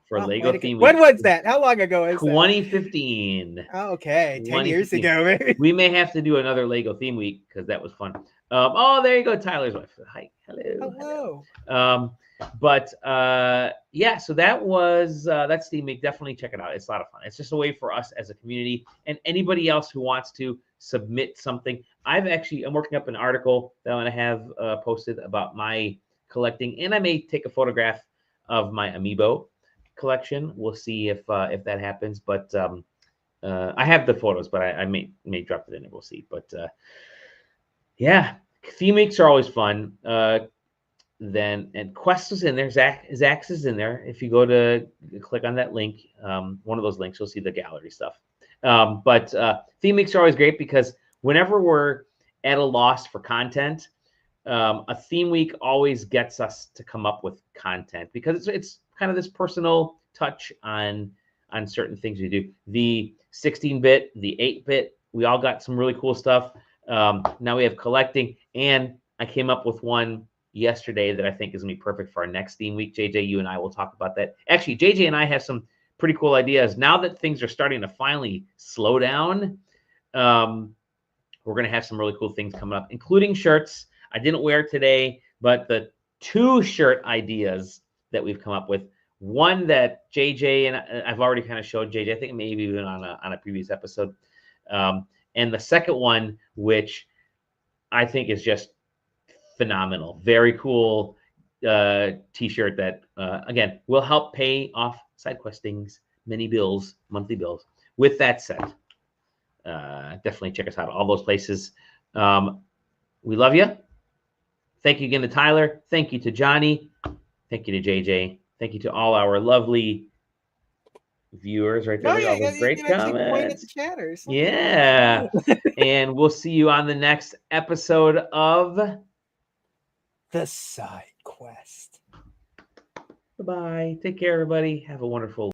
for Lego theme week.
When was that? How long ago was
2015.
that? Oh, okay, 10 years ago, maybe.
We may have to do another Lego theme week because that was fun. There you go, Tyler's wife. Hi, hello. Yeah, so that's theme week. Definitely check it out. It's a lot of fun. It's just a way for us as a community and anybody else who wants to submit something. I'm working up an article that I'm going to have posted about my collecting, and I may take a photograph of my amiibo collection. We'll see if that happens, but I have the photos, but I may drop it in and we'll see. But yeah, theme weeks are always fun. And Quest is in there. Zach's is in there. If you go to click on that link, one of those links, you'll see the gallery stuff. But theme weeks are always great because whenever we're at a loss for content, a theme week always gets us to come up with content because it's kind of this personal touch on certain things we do. The 16-bit, the 8-bit, we all got some really cool stuff. Now we have collecting, and I came up with one yesterday that I think is gonna be perfect for our next theme week. JJ, you and I will talk about that. Actually, JJ and I have some pretty cool ideas now that things are starting to finally slow down. We're gonna have some really cool things coming up, including shirts. I didn't wear it today, but the 2 shirt ideas that we've come up with. One that JJ and I've already kind of showed JJ, I think maybe even on a previous episode. And the second one, which I think is just phenomenal, very cool t-shirt that again will help pay off SideQuest many bills, monthly bills. With that said, definitely check us out all those places. We love you. Thank you again to Tyler. Thank you to Johnny. Thank you to JJ. Thank you to all our lovely viewers right there. All those great comments.
Chatters.
Yeah. And we'll see you on the next episode of
The Side Quest.
Bye-bye. Take care, everybody. Have a wonderful